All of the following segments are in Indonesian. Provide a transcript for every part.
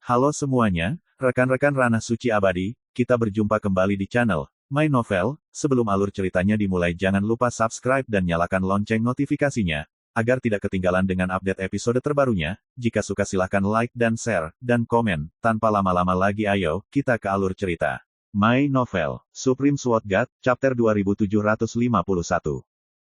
Halo semuanya, rekan-rekan Ranah Suci Abadi, kita berjumpa kembali di channel My Novel. Sebelum alur ceritanya dimulai, jangan lupa subscribe dan nyalakan lonceng notifikasinya, agar tidak ketinggalan dengan update episode terbarunya. Jika suka silahkan like dan share, dan komen. Tanpa lama-lama lagi ayo, kita ke alur cerita. My Novel, Supreme Sword God, Chapter 2751.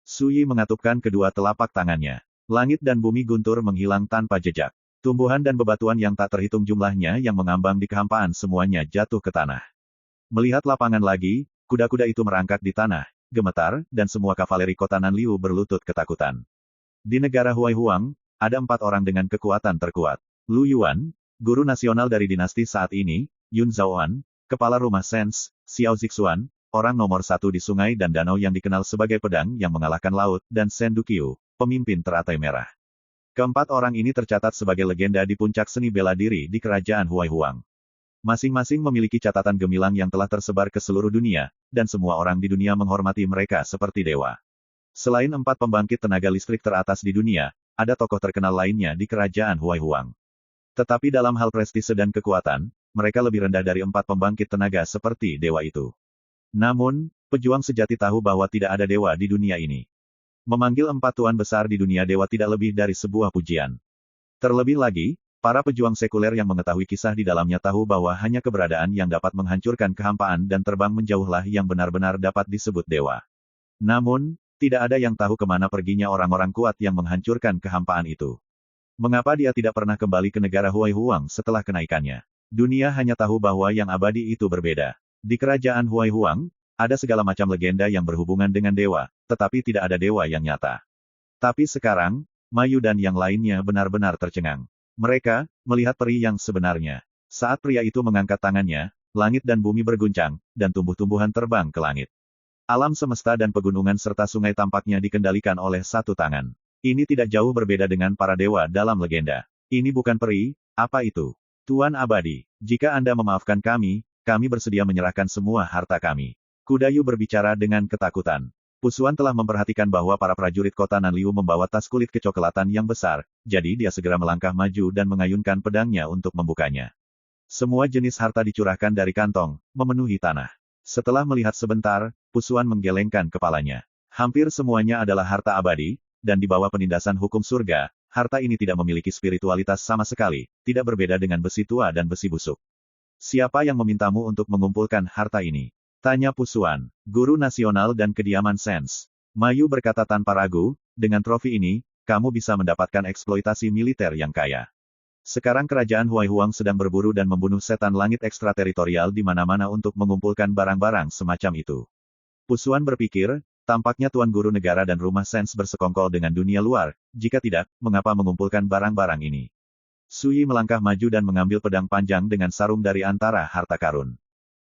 Suyi mengatupkan kedua telapak tangannya. Langit dan bumi guntur menghilang tanpa jejak. Tumbuhan dan bebatuan yang tak terhitung jumlahnya yang mengambang di kehampaan semuanya jatuh ke tanah. Melihat lapangan lagi, kuda-kuda itu merangkak di tanah, gemetar, dan semua kavaleri kota Nanliu berlutut ketakutan. Di negara Huai Huang, ada 4 orang dengan kekuatan terkuat. Lu Yuan, guru nasional dari dinasti saat ini, Yun Zhaoan, kepala rumah Sens, Xiao Zixuan, orang nomor 1 di sungai dan danau yang dikenal sebagai pedang yang mengalahkan laut, dan Shen Duqiu, pemimpin teratai merah. Keempat orang ini tercatat sebagai legenda di puncak seni bela diri di kerajaan Huai Huang. Masing-masing memiliki catatan gemilang yang telah tersebar ke seluruh dunia, dan semua orang di dunia menghormati mereka seperti dewa. Selain 4 pembangkit tenaga listrik teratas di dunia, ada tokoh terkenal lainnya di kerajaan Huai Huang. Tetapi dalam hal prestise dan kekuatan, mereka lebih rendah dari 4 pembangkit tenaga seperti dewa itu. Namun, pejuang sejati tahu bahwa tidak ada dewa di dunia ini. Memanggil 4 tuan besar di dunia dewa tidak lebih dari sebuah pujian. Terlebih lagi, para pejuang sekuler yang mengetahui kisah di dalamnya tahu bahwa hanya keberadaan yang dapat menghancurkan kehampaan dan terbang menjauhlah yang benar-benar dapat disebut dewa. Namun, tidak ada yang tahu kemana perginya orang-orang kuat yang menghancurkan kehampaan itu. Mengapa dia tidak pernah kembali ke negara Huai Huang setelah kenaikannya? Dunia hanya tahu bahwa yang abadi itu berbeda. Di kerajaan Huai Huang, ada segala macam legenda yang berhubungan dengan dewa, tetapi tidak ada dewa yang nyata. Tapi sekarang, Mayu dan yang lainnya benar-benar tercengang. Mereka melihat peri yang sebenarnya. Saat pria itu mengangkat tangannya, langit dan bumi berguncang, dan tumbuh-tumbuhan terbang ke langit. Alam semesta dan pegunungan serta sungai tampaknya dikendalikan oleh satu tangan. Ini tidak jauh berbeda dengan para dewa dalam legenda. Ini bukan peri, apa itu? Tuan Abadi, jika Anda memaafkan kami bersedia menyerahkan semua harta kami. Kuda Yu berbicara dengan ketakutan. Pusuan telah memperhatikan bahwa para prajurit kota Nanliu membawa tas kulit kecoklatan yang besar, jadi dia segera melangkah maju dan mengayunkan pedangnya untuk membukanya. Semua jenis harta dicurahkan dari kantong, memenuhi tanah. Setelah melihat sebentar, Pusuan menggelengkan kepalanya. Hampir semuanya adalah harta abadi, dan di bawah penindasan hukum surga, harta ini tidak memiliki spiritualitas sama sekali, tidak berbeda dengan besi tua dan besi busuk. Siapa yang memintamu untuk mengumpulkan harta ini? Tanya Pusuan, guru nasional dan kediaman Sens. Mayu berkata tanpa ragu, dengan trofi ini, kamu bisa mendapatkan eksploitasi militer yang kaya. Sekarang kerajaan Huai Huang sedang berburu dan membunuh setan langit ekstrateritorial di mana-mana untuk mengumpulkan barang-barang semacam itu. Pusuan berpikir, tampaknya tuan guru negara dan rumah Sens bersekongkol dengan dunia luar, jika tidak, mengapa mengumpulkan barang-barang ini? Suyi melangkah maju dan mengambil pedang panjang dengan sarung dari antara harta karun.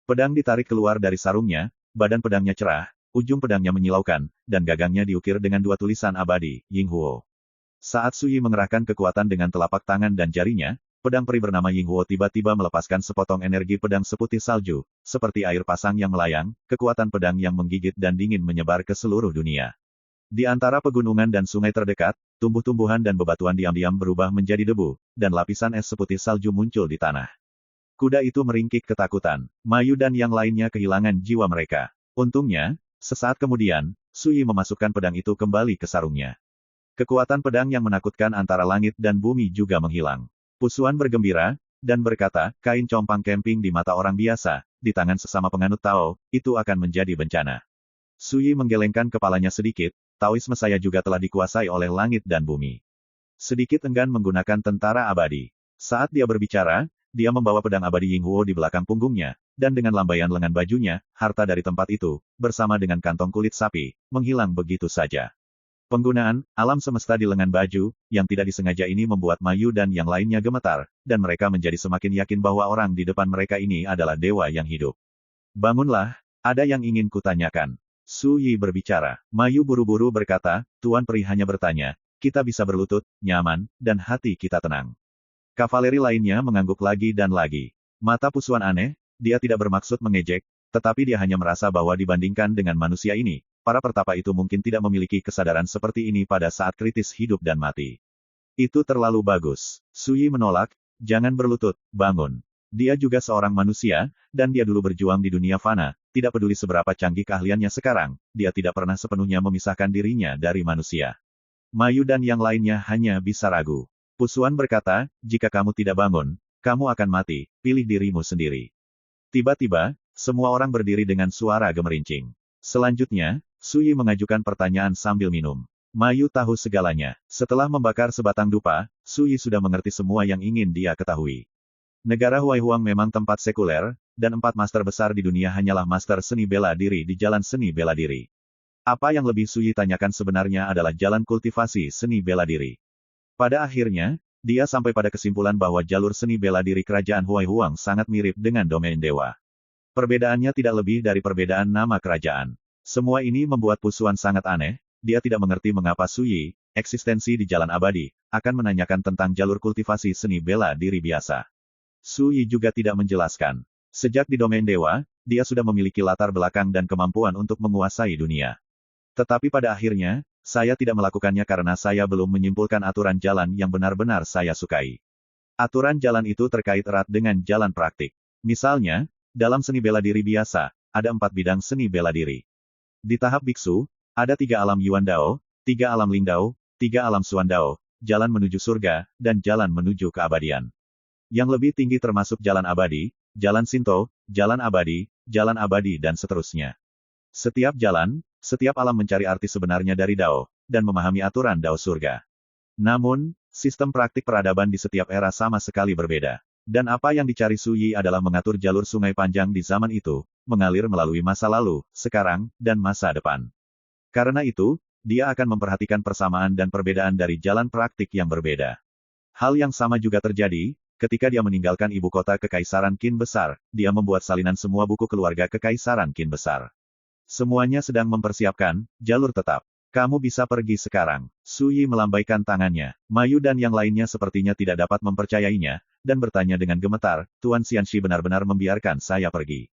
Pedang ditarik keluar dari sarungnya, badan pedangnya cerah, ujung pedangnya menyilaukan, dan gagangnya diukir dengan 2 tulisan abadi, Yinghuo. Saat Suyi mengerahkan kekuatan dengan telapak tangan dan jarinya, pedang peri bernama Yinghuo tiba-tiba melepaskan sepotong energi pedang seputih salju, seperti air pasang yang melayang, kekuatan pedang yang menggigit dan dingin menyebar ke seluruh dunia. Di antara pegunungan dan sungai terdekat, tumbuh-tumbuhan dan bebatuan diam-diam berubah menjadi debu, dan lapisan es seputih salju muncul di tanah. Kuda itu meringkik ketakutan. Mayu dan yang lainnya kehilangan jiwa mereka. Untungnya, sesaat kemudian, Suyi memasukkan pedang itu kembali ke sarungnya. Kekuatan pedang yang menakutkan antara langit dan bumi juga menghilang. Pusuan bergembira, dan berkata, kain compang camping di mata orang biasa, di tangan sesama penganut Tao, itu akan menjadi bencana. Suyi menggelengkan kepalanya sedikit, Taoisme saya juga telah dikuasai oleh langit dan bumi. Sedikit enggan menggunakan tentara abadi. Saat dia berbicara, dia membawa pedang abadi Yinghuo di belakang punggungnya, dan dengan lambaian lengan bajunya, harta dari tempat itu, bersama dengan kantong kulit sapi, menghilang begitu saja. Penggunaan alam semesta di lengan baju, yang tidak disengaja ini membuat Mayu dan yang lainnya gemetar, dan mereka menjadi semakin yakin bahwa orang di depan mereka ini adalah dewa yang hidup. Bangunlah, ada yang ingin kutanyakan. Suyi berbicara. Mayu buru-buru berkata, Tuan Peri hanya bertanya, kita bisa berlutut, nyaman, dan hati kita tenang. Kavaleri lainnya mengangguk lagi dan lagi. Mata Pusuan aneh, dia tidak bermaksud mengejek, tetapi dia hanya merasa bahwa dibandingkan dengan manusia ini, para pertapa itu mungkin tidak memiliki kesadaran seperti ini pada saat kritis hidup dan mati. Itu terlalu bagus. Suyi menolak, Jangan berlutut, bangun. Dia juga seorang manusia, dan dia dulu berjuang di dunia fana, tidak peduli seberapa canggih keahliannya sekarang, dia tidak pernah sepenuhnya memisahkan dirinya dari manusia. Mayu dan yang lainnya hanya bisa ragu. Pusuan berkata, jika kamu tidak bangun, kamu akan mati, pilih dirimu sendiri. Tiba-tiba, semua orang berdiri dengan suara gemerincing. Selanjutnya, Suyi mengajukan pertanyaan sambil minum. Mayu tahu segalanya. Setelah membakar sebatang dupa, Suyi sudah mengerti semua yang ingin dia ketahui. Negara Huaihuang memang tempat sekuler, dan 4 master besar di dunia hanyalah master seni bela diri di jalan seni bela diri. Apa yang lebih Suyi tanyakan sebenarnya adalah jalan kultivasi seni bela diri. Pada akhirnya, dia sampai pada kesimpulan bahwa jalur seni bela diri kerajaan Huaihuang sangat mirip dengan domain dewa. Perbedaannya tidak lebih dari perbedaan nama kerajaan. Semua ini membuat Pusuan sangat aneh, dia tidak mengerti mengapa Suyi, eksistensi di jalan abadi, akan menanyakan tentang jalur kultivasi seni bela diri biasa. Suyi juga tidak menjelaskan. Sejak di domain dewa, dia sudah memiliki latar belakang dan kemampuan untuk menguasai dunia. Tetapi pada akhirnya, saya tidak melakukannya karena saya belum menyimpulkan aturan jalan yang benar-benar saya sukai. Aturan jalan itu terkait erat dengan jalan praktik. Misalnya, dalam seni bela diri biasa, ada 4 bidang seni bela diri. Di tahap biksu, ada 3 alam Yuan Dao, 3 alam Ling Dao, 3 alam Xuan Dao, jalan menuju surga, dan jalan menuju keabadian. Yang lebih tinggi termasuk jalan abadi, jalan Shinto, jalan abadi, dan seterusnya. Setiap jalan, setiap alam mencari arti sebenarnya dari Dao, dan memahami aturan Dao surga. Namun, sistem praktik peradaban di setiap era sama sekali berbeda. Dan apa yang dicari Suyi adalah mengatur jalur sungai panjang di zaman itu, mengalir melalui masa lalu, sekarang, dan masa depan. Karena itu, dia akan memperhatikan persamaan dan perbedaan dari jalan praktik yang berbeda. Hal yang sama juga terjadi, ketika dia meninggalkan ibu kota Kekaisaran Qin Besar, dia membuat salinan semua buku keluarga Kekaisaran Qin Besar. Semuanya sedang mempersiapkan jalur tetap. Kamu bisa pergi sekarang. Suyi melambaikan tangannya. Mayu dan yang lainnya sepertinya tidak dapat mempercayainya, dan bertanya dengan gemetar, Tuan Xianxi benar-benar membiarkan saya pergi.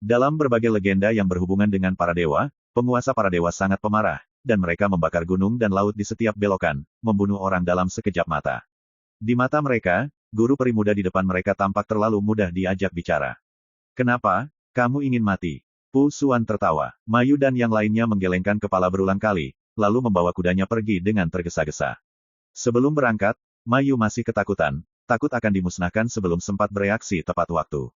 Dalam berbagai legenda yang berhubungan dengan para dewa, penguasa para dewa sangat pemarah, dan mereka membakar gunung dan laut di setiap belokan, membunuh orang dalam sekejap mata. Di mata mereka, guru peri muda di depan mereka tampak terlalu mudah diajak bicara. Kenapa, kamu ingin mati? Pusuan tertawa. Mayu dan yang lainnya menggelengkan kepala berulang kali, lalu membawa kudanya pergi dengan tergesa-gesa. Sebelum berangkat, Mayu masih ketakutan, takut akan dimusnahkan sebelum sempat bereaksi tepat waktu.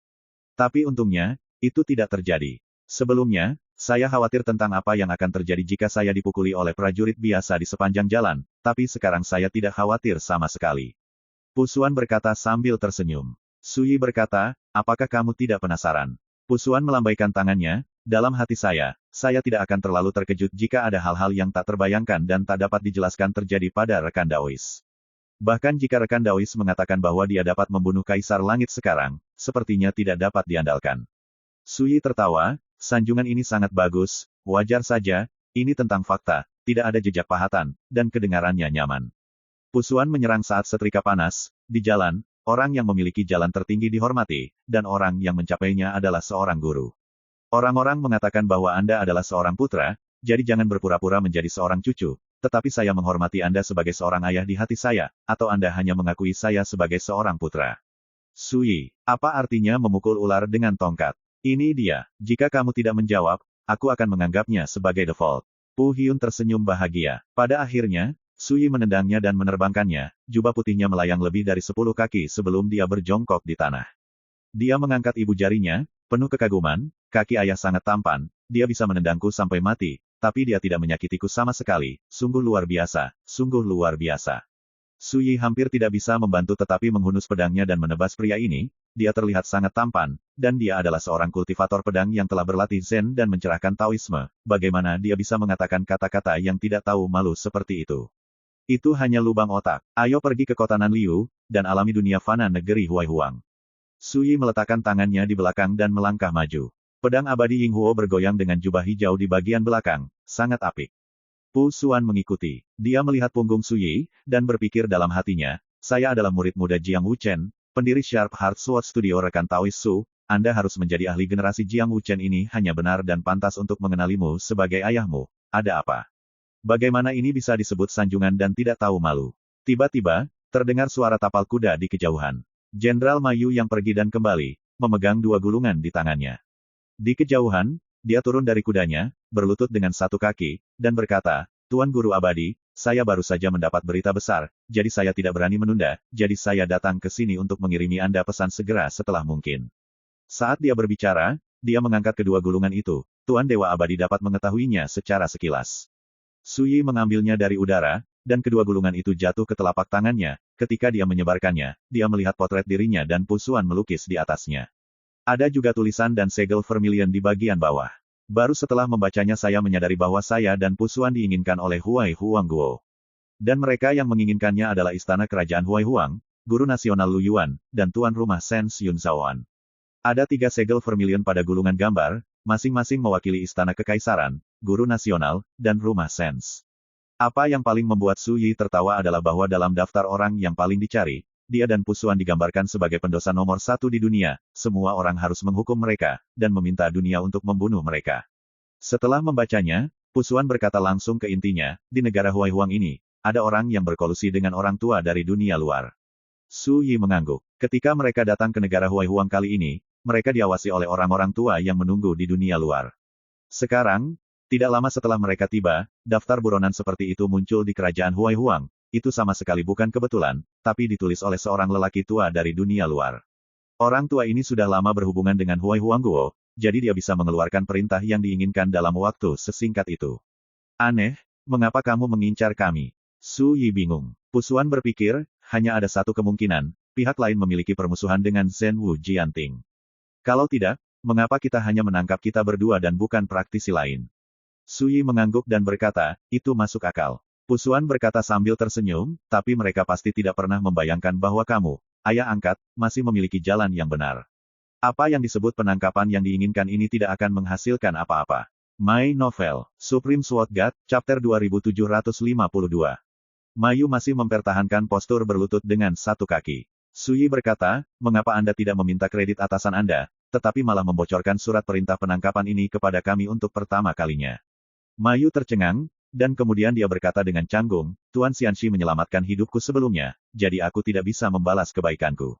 Tapi untungnya, itu tidak terjadi. Sebelumnya, saya khawatir tentang apa yang akan terjadi jika saya dipukuli oleh prajurit biasa di sepanjang jalan, tapi sekarang saya tidak khawatir sama sekali. Pusuan berkata sambil tersenyum. Suyi berkata, apakah kamu tidak penasaran? Pusuan melambaikan tangannya, dalam hati saya tidak akan terlalu terkejut jika ada hal-hal yang tak terbayangkan dan tak dapat dijelaskan terjadi pada rekan Daois. Bahkan jika rekan Daois mengatakan bahwa dia dapat membunuh Kaisar Langit sekarang, sepertinya tidak dapat diandalkan. Suyi tertawa, sanjungan ini sangat bagus, wajar saja, ini tentang fakta, tidak ada jejak pahatan, dan kedengarannya nyaman. Pusuan menyerang saat setrika panas, di jalan, orang yang memiliki jalan tertinggi dihormati, dan orang yang mencapainya adalah seorang guru. Orang-orang mengatakan bahwa Anda adalah seorang putra, jadi jangan berpura-pura menjadi seorang cucu, tetapi saya menghormati Anda sebagai seorang ayah di hati saya, atau Anda hanya mengakui saya sebagai seorang putra. Suyi, apa artinya memukul ular dengan tongkat? Ini dia, jika kamu tidak menjawab, aku akan menganggapnya sebagai default. Pu Hyun tersenyum bahagia. Pada akhirnya, Suyi menendangnya dan menerbangkannya, jubah putihnya melayang lebih dari 10 kaki sebelum dia berjongkok di tanah. Dia mengangkat ibu jarinya, penuh kekaguman, kaki ayah sangat tampan, dia bisa menendangku sampai mati, tapi dia tidak menyakitiku sama sekali, sungguh luar biasa, sungguh luar biasa. Suyi hampir tidak bisa membantu tetapi menghunus pedangnya dan menebas pria ini, dia terlihat sangat tampan, dan dia adalah seorang kultivator pedang yang telah berlatih Zen dan mencerahkan Taoisme, bagaimana dia bisa mengatakan kata-kata yang tidak tahu malu seperti itu? Itu hanya lubang otak. Ayo pergi ke kota Nanliu, dan alami dunia fana negeri Huaihuang. Suyi meletakkan tangannya di belakang dan melangkah maju. Pedang abadi Yinghuo bergoyang dengan jubah hijau di bagian belakang, sangat apik. Pusuan mengikuti. Dia melihat punggung Suyi, dan berpikir dalam hatinya, saya adalah murid muda Jiang Wuchen, pendiri Sharp Heart Sword Studio rekan Taois Su, Anda harus menjadi ahli generasi Jiang Wuchen ini hanya benar dan pantas untuk mengenalimu sebagai ayahmu. Ada apa? Bagaimana ini bisa disebut sanjungan dan tidak tahu malu? Tiba-tiba, terdengar suara tapal kuda di kejauhan. Jenderal Mayu yang pergi dan kembali, memegang dua gulungan di tangannya. Di kejauhan, dia turun dari kudanya, berlutut dengan satu kaki, dan berkata, Tuan Guru Abadi, saya baru saja mendapat berita besar, jadi saya tidak berani menunda, jadi saya datang ke sini untuk mengirimi Anda pesan segera setelah mungkin. Saat dia berbicara, dia mengangkat kedua gulungan itu, Tuan Dewa Abadi dapat mengetahuinya secara sekilas. Suyi mengambilnya dari udara, dan kedua gulungan itu jatuh ke telapak tangannya. Ketika dia menyebarkannya, dia melihat potret dirinya dan pusuan melukis di atasnya. Ada juga tulisan dan segel vermilion di bagian bawah. Baru setelah membacanya saya menyadari bahwa saya dan pusuan diinginkan oleh Huai Huang Guo. Dan mereka yang menginginkannya adalah istana kerajaan Huai Huang, Guru Nasional Lu Yuan, dan Tuan Rumah Sens Yun Zaoan. Ada 3 segel vermilion pada gulungan gambar, masing-masing mewakili istana kekaisaran, Guru Nasional, dan Rumah Sens. Apa yang paling membuat Su Yi tertawa adalah bahwa dalam daftar orang yang paling dicari, dia dan pusuan digambarkan sebagai pendosa nomor 1 di dunia, semua orang harus menghukum mereka, dan meminta dunia untuk membunuh mereka. Setelah membacanya, pusuan berkata langsung ke intinya, di negara Huai Huang ini, ada orang yang berkolusi dengan orang tua dari dunia luar. Su Yi mengangguk. Ketika mereka datang ke negara Huai Huang kali ini, mereka diawasi oleh orang-orang tua yang menunggu di dunia luar. Sekarang, tidak lama setelah mereka tiba, daftar buronan seperti itu muncul di kerajaan Huai Huang. Itu sama sekali bukan kebetulan, tapi ditulis oleh seorang lelaki tua dari dunia luar. Orang tua ini sudah lama berhubungan dengan Huai Huang Guo, jadi dia bisa mengeluarkan perintah yang diinginkan dalam waktu sesingkat itu. Aneh, mengapa kamu mengincar kami? Su Yi bingung. Pusuan berpikir, hanya ada satu kemungkinan, pihak lain memiliki permusuhan dengan Zhen Wu Jianting. Kalau tidak, mengapa kita hanya menangkap kita berdua dan bukan praktisi lain? Su Yi mengangguk dan berkata, itu masuk akal. Pusuan berkata sambil tersenyum, tapi mereka pasti tidak pernah membayangkan bahwa kamu, ayah angkat, masih memiliki jalan yang benar. Apa yang disebut penangkapan yang diinginkan ini tidak akan menghasilkan apa-apa. My Novel, Supreme Sword God, Chapter 2752. Mayu masih mempertahankan postur berlutut dengan satu kaki. Su Yi berkata, mengapa Anda tidak meminta kredit atasan Anda, tetapi malah membocorkan surat perintah penangkapan ini kepada kami untuk pertama kalinya. Mayu tercengang, dan kemudian dia berkata dengan canggung, Tuan Xianxi menyelamatkan hidupku sebelumnya, jadi aku tidak bisa membalas kebaikanku.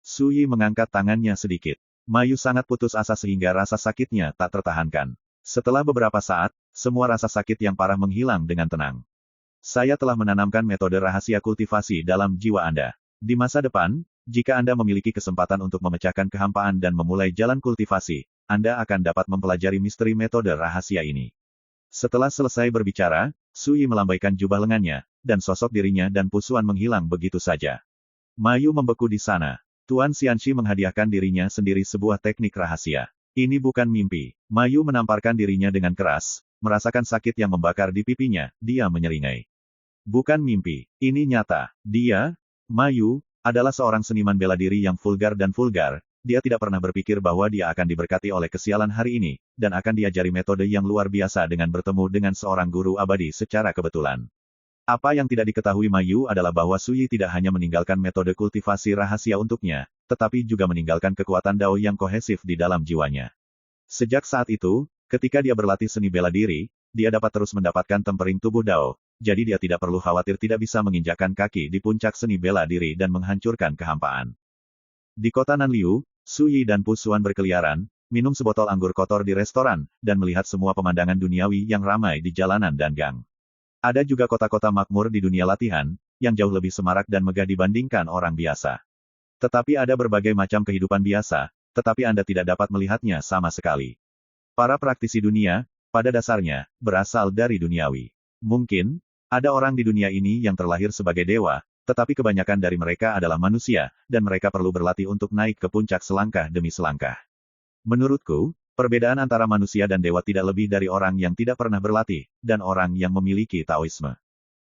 Su Yi mengangkat tangannya sedikit. Mayu sangat putus asa sehingga rasa sakitnya tak tertahankan. Setelah beberapa saat, semua rasa sakit yang parah menghilang dengan tenang. Saya telah menanamkan metode rahasia kultivasi dalam jiwa Anda. Di masa depan, jika Anda memiliki kesempatan untuk memecahkan kehampaan dan memulai jalan kultivasi, Anda akan dapat mempelajari misteri metode rahasia ini. Setelah selesai berbicara, Su Yi melambaikan jubah lengannya, dan sosok dirinya dan pusuan menghilang begitu saja. Mayu membeku di sana. Tuan Xianxi menghadiahkan dirinya sendiri sebuah teknik rahasia. Ini bukan mimpi. Mayu menamparkan dirinya dengan keras, merasakan sakit yang membakar di pipinya, dia menyeringai. Bukan mimpi, ini nyata. Dia, Mayu, adalah seorang seniman bela diri yang vulgar dan vulgar. Dia tidak pernah berpikir bahwa dia akan diberkati oleh kesialan hari ini, dan akan diajari metode yang luar biasa dengan bertemu dengan seorang guru abadi secara kebetulan. Apa yang tidak diketahui Mayu adalah bahwa Su Yi tidak hanya meninggalkan metode kultivasi rahasia untuknya, tetapi juga meninggalkan kekuatan Dao yang kohesif di dalam jiwanya. Sejak saat itu, ketika dia berlatih seni bela diri, dia dapat terus mendapatkan tempering tubuh Dao, jadi dia tidak perlu khawatir tidak bisa menginjakkan kaki di puncak seni bela diri dan menghancurkan kehampaan. Di kota Nanliu, Su Yi dan Pusuan berkeliaran, minum sebotol anggur kotor di restoran, dan melihat semua pemandangan duniawi yang ramai di jalanan dan gang. Ada juga kota-kota makmur di dunia latihan, yang jauh lebih semarak dan megah dibandingkan orang biasa. Tetapi ada berbagai macam kehidupan biasa, tetapi Anda tidak dapat melihatnya sama sekali. Para praktisi dunia, pada dasarnya, berasal dari duniawi. Mungkin, ada orang di dunia ini yang terlahir sebagai dewa, tetapi kebanyakan dari mereka adalah manusia, dan mereka perlu berlatih untuk naik ke puncak selangkah demi selangkah. Menurutku, perbedaan antara manusia dan dewa tidak lebih dari orang yang tidak pernah berlatih, dan orang yang memiliki Taoisme.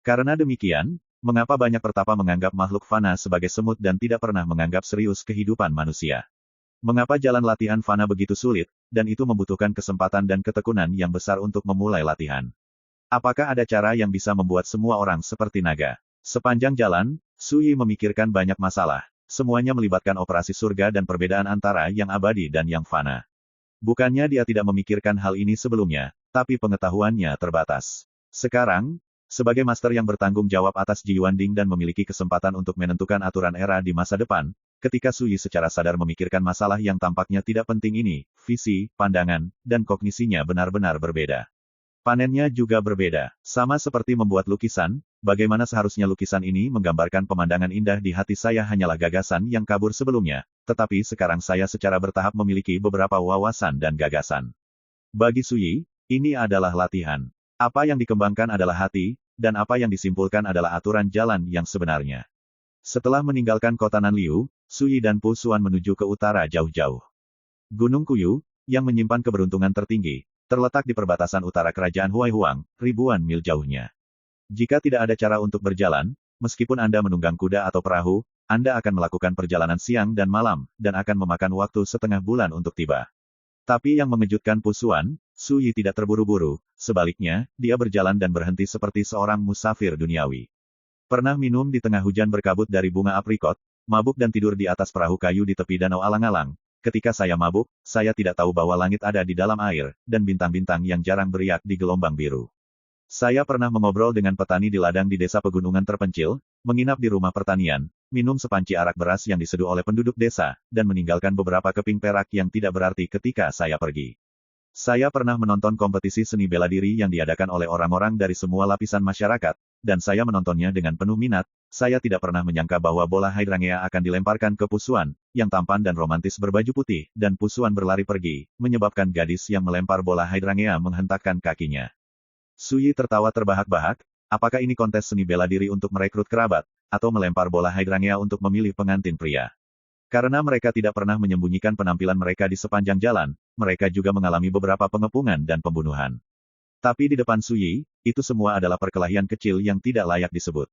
Karena demikian, mengapa banyak pertapa menganggap makhluk fana sebagai semut dan tidak pernah menganggap serius kehidupan manusia? Mengapa jalan latihan fana begitu sulit, dan itu membutuhkan kesempatan dan ketekunan yang besar untuk memulai latihan? Apakah ada cara yang bisa membuat semua orang seperti naga? Sepanjang jalan, Su Yi memikirkan banyak masalah. Semuanya melibatkan operasi surga dan perbedaan antara yang abadi dan yang fana. Bukannya dia tidak memikirkan hal ini sebelumnya, tapi pengetahuannya terbatas. Sekarang, sebagai master yang bertanggung jawab atas Ji Yuanding dan memiliki kesempatan untuk menentukan aturan era di masa depan, ketika Suyi secara sadar memikirkan masalah yang tampaknya tidak penting ini, visi, pandangan, dan kognisinya benar-benar berbeda. Panennya juga berbeda. Sama seperti membuat lukisan, bagaimana seharusnya lukisan ini menggambarkan pemandangan indah di hati saya hanyalah gagasan yang kabur sebelumnya, tetapi sekarang saya secara bertahap memiliki beberapa wawasan dan gagasan. Bagi Suyi, ini adalah latihan. Apa yang dikembangkan adalah hati, dan apa yang disimpulkan adalah aturan jalan yang sebenarnya. Setelah meninggalkan kota Nanliu, Suyi dan Pu Xuan menuju ke utara jauh-jauh. Gunung Kuyu, yang menyimpan keberuntungan tertinggi, terletak di perbatasan utara kerajaan Huaihuang, ribuan mil jauhnya. Jika tidak ada cara untuk berjalan, meskipun Anda menunggang kuda atau perahu, Anda akan melakukan perjalanan siang dan malam, dan akan memakan waktu setengah bulan untuk tiba. Tapi yang mengejutkan Pu Xuan, Suyi tidak terburu-buru, sebaliknya, dia berjalan dan berhenti seperti seorang musafir duniawi. Pernah minum di tengah hujan berkabut dari bunga aprikot, mabuk dan tidur di atas perahu kayu di tepi danau alang-alang. Ketika saya mabuk, saya tidak tahu bahwa langit ada di dalam air, dan bintang-bintang yang jarang beriak di gelombang biru. Saya pernah mengobrol dengan petani di ladang di desa pegunungan terpencil, menginap di rumah pertanian, minum sepanci arak beras yang diseduh oleh penduduk desa, dan meninggalkan beberapa keping perak yang tidak berarti ketika saya pergi. Saya pernah menonton kompetisi seni bela diri yang diadakan oleh orang-orang dari semua lapisan masyarakat, dan saya menontonnya dengan penuh minat. Saya tidak pernah menyangka bahwa bola hydrangea akan dilemparkan ke Pu Xuan, yang tampan dan romantis berbaju putih, dan Pu Xuan berlari pergi, menyebabkan gadis yang melempar bola hydrangea menghentakkan kakinya. Suyi tertawa terbahak-bahak, apakah ini kontes seni bela diri untuk merekrut kerabat, atau melempar bola hydrangea untuk memilih pengantin pria? Karena mereka tidak pernah menyembunyikan penampilan mereka di sepanjang jalan, mereka juga mengalami beberapa pengepungan dan pembunuhan. Tapi di depan Suyi, itu semua adalah perkelahian kecil yang tidak layak disebut.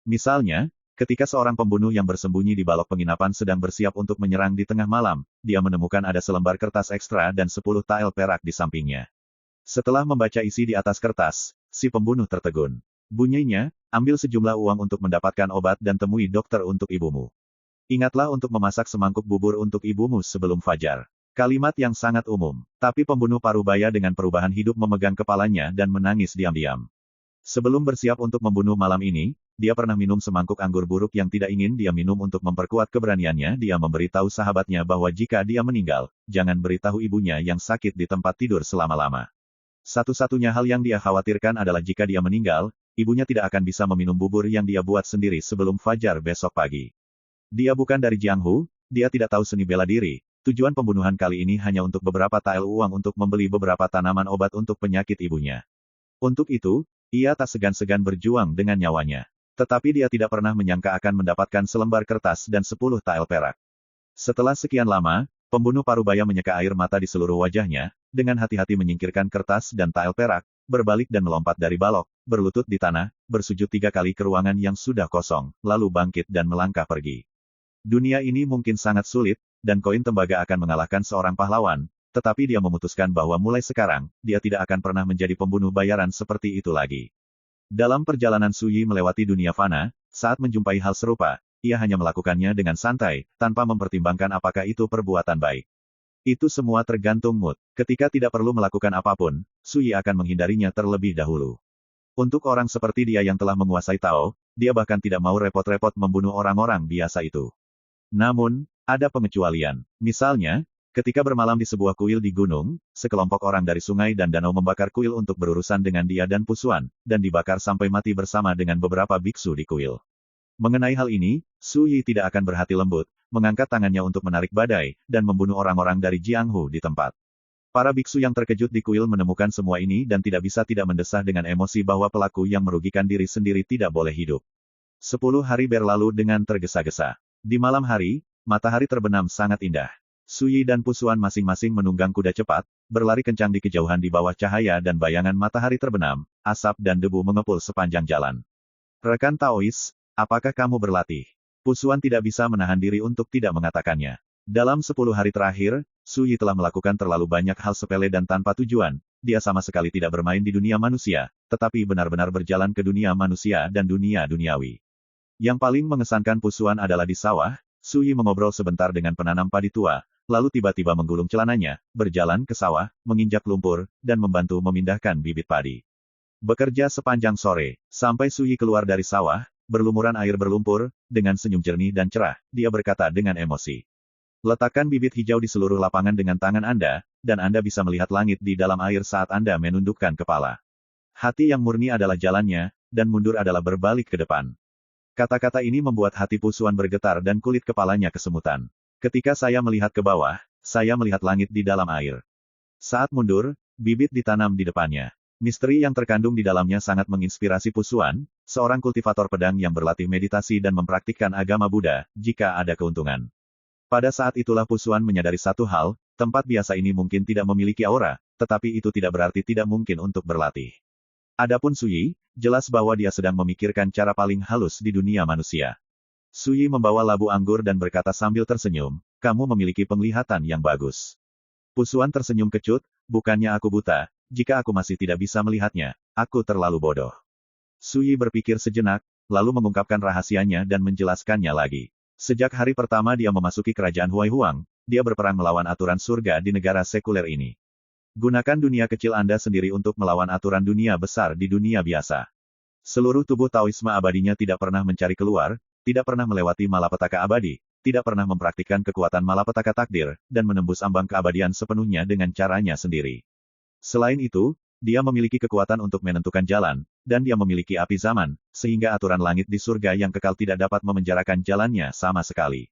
Misalnya, ketika seorang pembunuh yang bersembunyi di balok penginapan sedang bersiap untuk menyerang di tengah malam, dia menemukan ada selembar kertas ekstra dan 10 tael perak di sampingnya. Setelah membaca isi di atas kertas, si pembunuh tertegun. Bunyinya, ambil sejumlah uang untuk mendapatkan obat dan temui dokter untuk ibumu. Ingatlah untuk memasak semangkuk bubur untuk ibumu sebelum fajar. Kalimat yang sangat umum, tapi pembunuh parubaya dengan perubahan hidup memegang kepalanya dan menangis diam-diam. Sebelum bersiap untuk membunuh malam ini, dia pernah minum semangkuk anggur buruk yang tidak ingin dia minum untuk memperkuat keberaniannya. Dia memberitahu sahabatnya bahwa jika dia meninggal, jangan beritahu ibunya yang sakit di tempat tidur selama-lama. Satu-satunya hal yang dia khawatirkan adalah jika dia meninggal, ibunya tidak akan bisa meminum bubur yang dia buat sendiri sebelum fajar besok pagi. Dia bukan dari Jianghu, dia tidak tahu seni bela diri. Tujuan pembunuhan kali ini hanya untuk beberapa tael uang untuk membeli beberapa tanaman obat untuk penyakit ibunya. Untuk itu, ia tak segan-segan berjuang dengan nyawanya. Tetapi dia tidak pernah menyangka akan mendapatkan selembar kertas dan 10 tael perak. Setelah sekian lama, pembunuh parubaya menyeka air mata di seluruh wajahnya, dengan hati-hati menyingkirkan kertas dan tael perak, berbalik dan melompat dari balok, berlutut di tanah, bersujud 3 kali ke ruangan yang sudah kosong, lalu bangkit dan melangkah pergi. Dunia ini mungkin sangat sulit, dan koin tembaga akan mengalahkan seorang pahlawan, tetapi dia memutuskan bahwa mulai sekarang, dia tidak akan pernah menjadi pembunuh bayaran seperti itu lagi. Dalam perjalanan Suyi melewati dunia fana, saat menjumpai hal serupa, ia hanya melakukannya dengan santai, tanpa mempertimbangkan apakah itu perbuatan baik. Itu semua tergantung mood. Ketika tidak perlu melakukan apapun, Suyi akan menghindarinya terlebih dahulu. Untuk orang seperti dia yang telah menguasai Tao, dia bahkan tidak mau repot-repot membunuh orang-orang biasa itu. Namun, ada pengecualian. Misalnya, ketika bermalam di sebuah kuil di gunung, sekelompok orang dari sungai dan danau membakar kuil untuk berurusan dengan dia dan Pu Xuan, dan dibakar sampai mati bersama dengan beberapa biksu di kuil. Mengenai hal ini, Suyi tidak akan berhati lembut, mengangkat tangannya untuk menarik badai, dan membunuh orang-orang dari Jianghu di tempat. Para biksu yang terkejut di kuil menemukan semua ini dan tidak bisa tidak mendesah dengan emosi bahwa pelaku yang merugikan diri sendiri tidak boleh hidup. 10 hari berlalu dengan tergesa-gesa. Di malam hari, matahari terbenam sangat indah. Suyi dan Pu Xuan masing-masing menunggang kuda cepat, berlari kencang di kejauhan di bawah cahaya dan bayangan matahari terbenam, asap dan debu mengepul sepanjang jalan. Rekan Taois, apakah kamu berlatih? Pu Xuan tidak bisa menahan diri untuk tidak mengatakannya. Dalam 10 hari terakhir, Suyi telah melakukan terlalu banyak hal sepele dan tanpa tujuan. Dia sama sekali tidak bermain di dunia manusia, tetapi benar-benar berjalan ke dunia manusia dan dunia duniawi. Yang paling mengesankan Pu Xuan adalah di sawah. Suyi mengobrol sebentar dengan penanam padi tua, lalu tiba-tiba menggulung celananya, berjalan ke sawah, menginjak lumpur, dan membantu memindahkan bibit padi. Bekerja sepanjang sore, sampai Suyi keluar dari sawah, berlumuran air berlumpur, dengan senyum jernih dan cerah, dia berkata dengan emosi. Letakkan bibit hijau di seluruh lapangan dengan tangan Anda, dan Anda bisa melihat langit di dalam air saat Anda menundukkan kepala. Hati yang murni adalah jalannya, dan mundur adalah berbalik ke depan. Kata-kata ini membuat hati Pusuan bergetar dan kulit kepalanya kesemutan. Ketika saya melihat ke bawah, saya melihat langit di dalam air. Saat mundur, bibit ditanam di depannya. Misteri yang terkandung di dalamnya sangat menginspirasi Pusuan, seorang kultivator pedang yang berlatih meditasi dan mempraktikkan agama Buddha, jika ada keuntungan. Pada saat itulah Pusuan menyadari satu hal, tempat biasa ini mungkin tidak memiliki aura, tetapi itu tidak berarti tidak mungkin untuk berlatih. Adapun Suyi, jelas bahwa dia sedang memikirkan cara paling halus di dunia manusia. Suyi membawa labu anggur dan berkata sambil tersenyum, kamu memiliki penglihatan yang bagus. Pusuan tersenyum kecut, bukannya aku buta, jika aku masih tidak bisa melihatnya, aku terlalu bodoh. Suyi berpikir sejenak, lalu mengungkapkan rahasianya dan menjelaskannya lagi. Sejak hari pertama dia memasuki kerajaan Huai Huang, dia berperang melawan aturan surga di negara sekuler ini. Gunakan dunia kecil Anda sendiri untuk melawan aturan dunia besar di dunia biasa. Seluruh tubuh Taoisme abadinya tidak pernah mencari keluar, tidak pernah melewati malapetaka abadi, tidak pernah mempraktikkan kekuatan malapetaka takdir, dan menembus ambang keabadian sepenuhnya dengan caranya sendiri. Selain itu, dia memiliki kekuatan untuk menentukan jalan, dan dia memiliki api zaman, sehingga aturan langit di surga yang kekal tidak dapat memenjarakan jalannya sama sekali.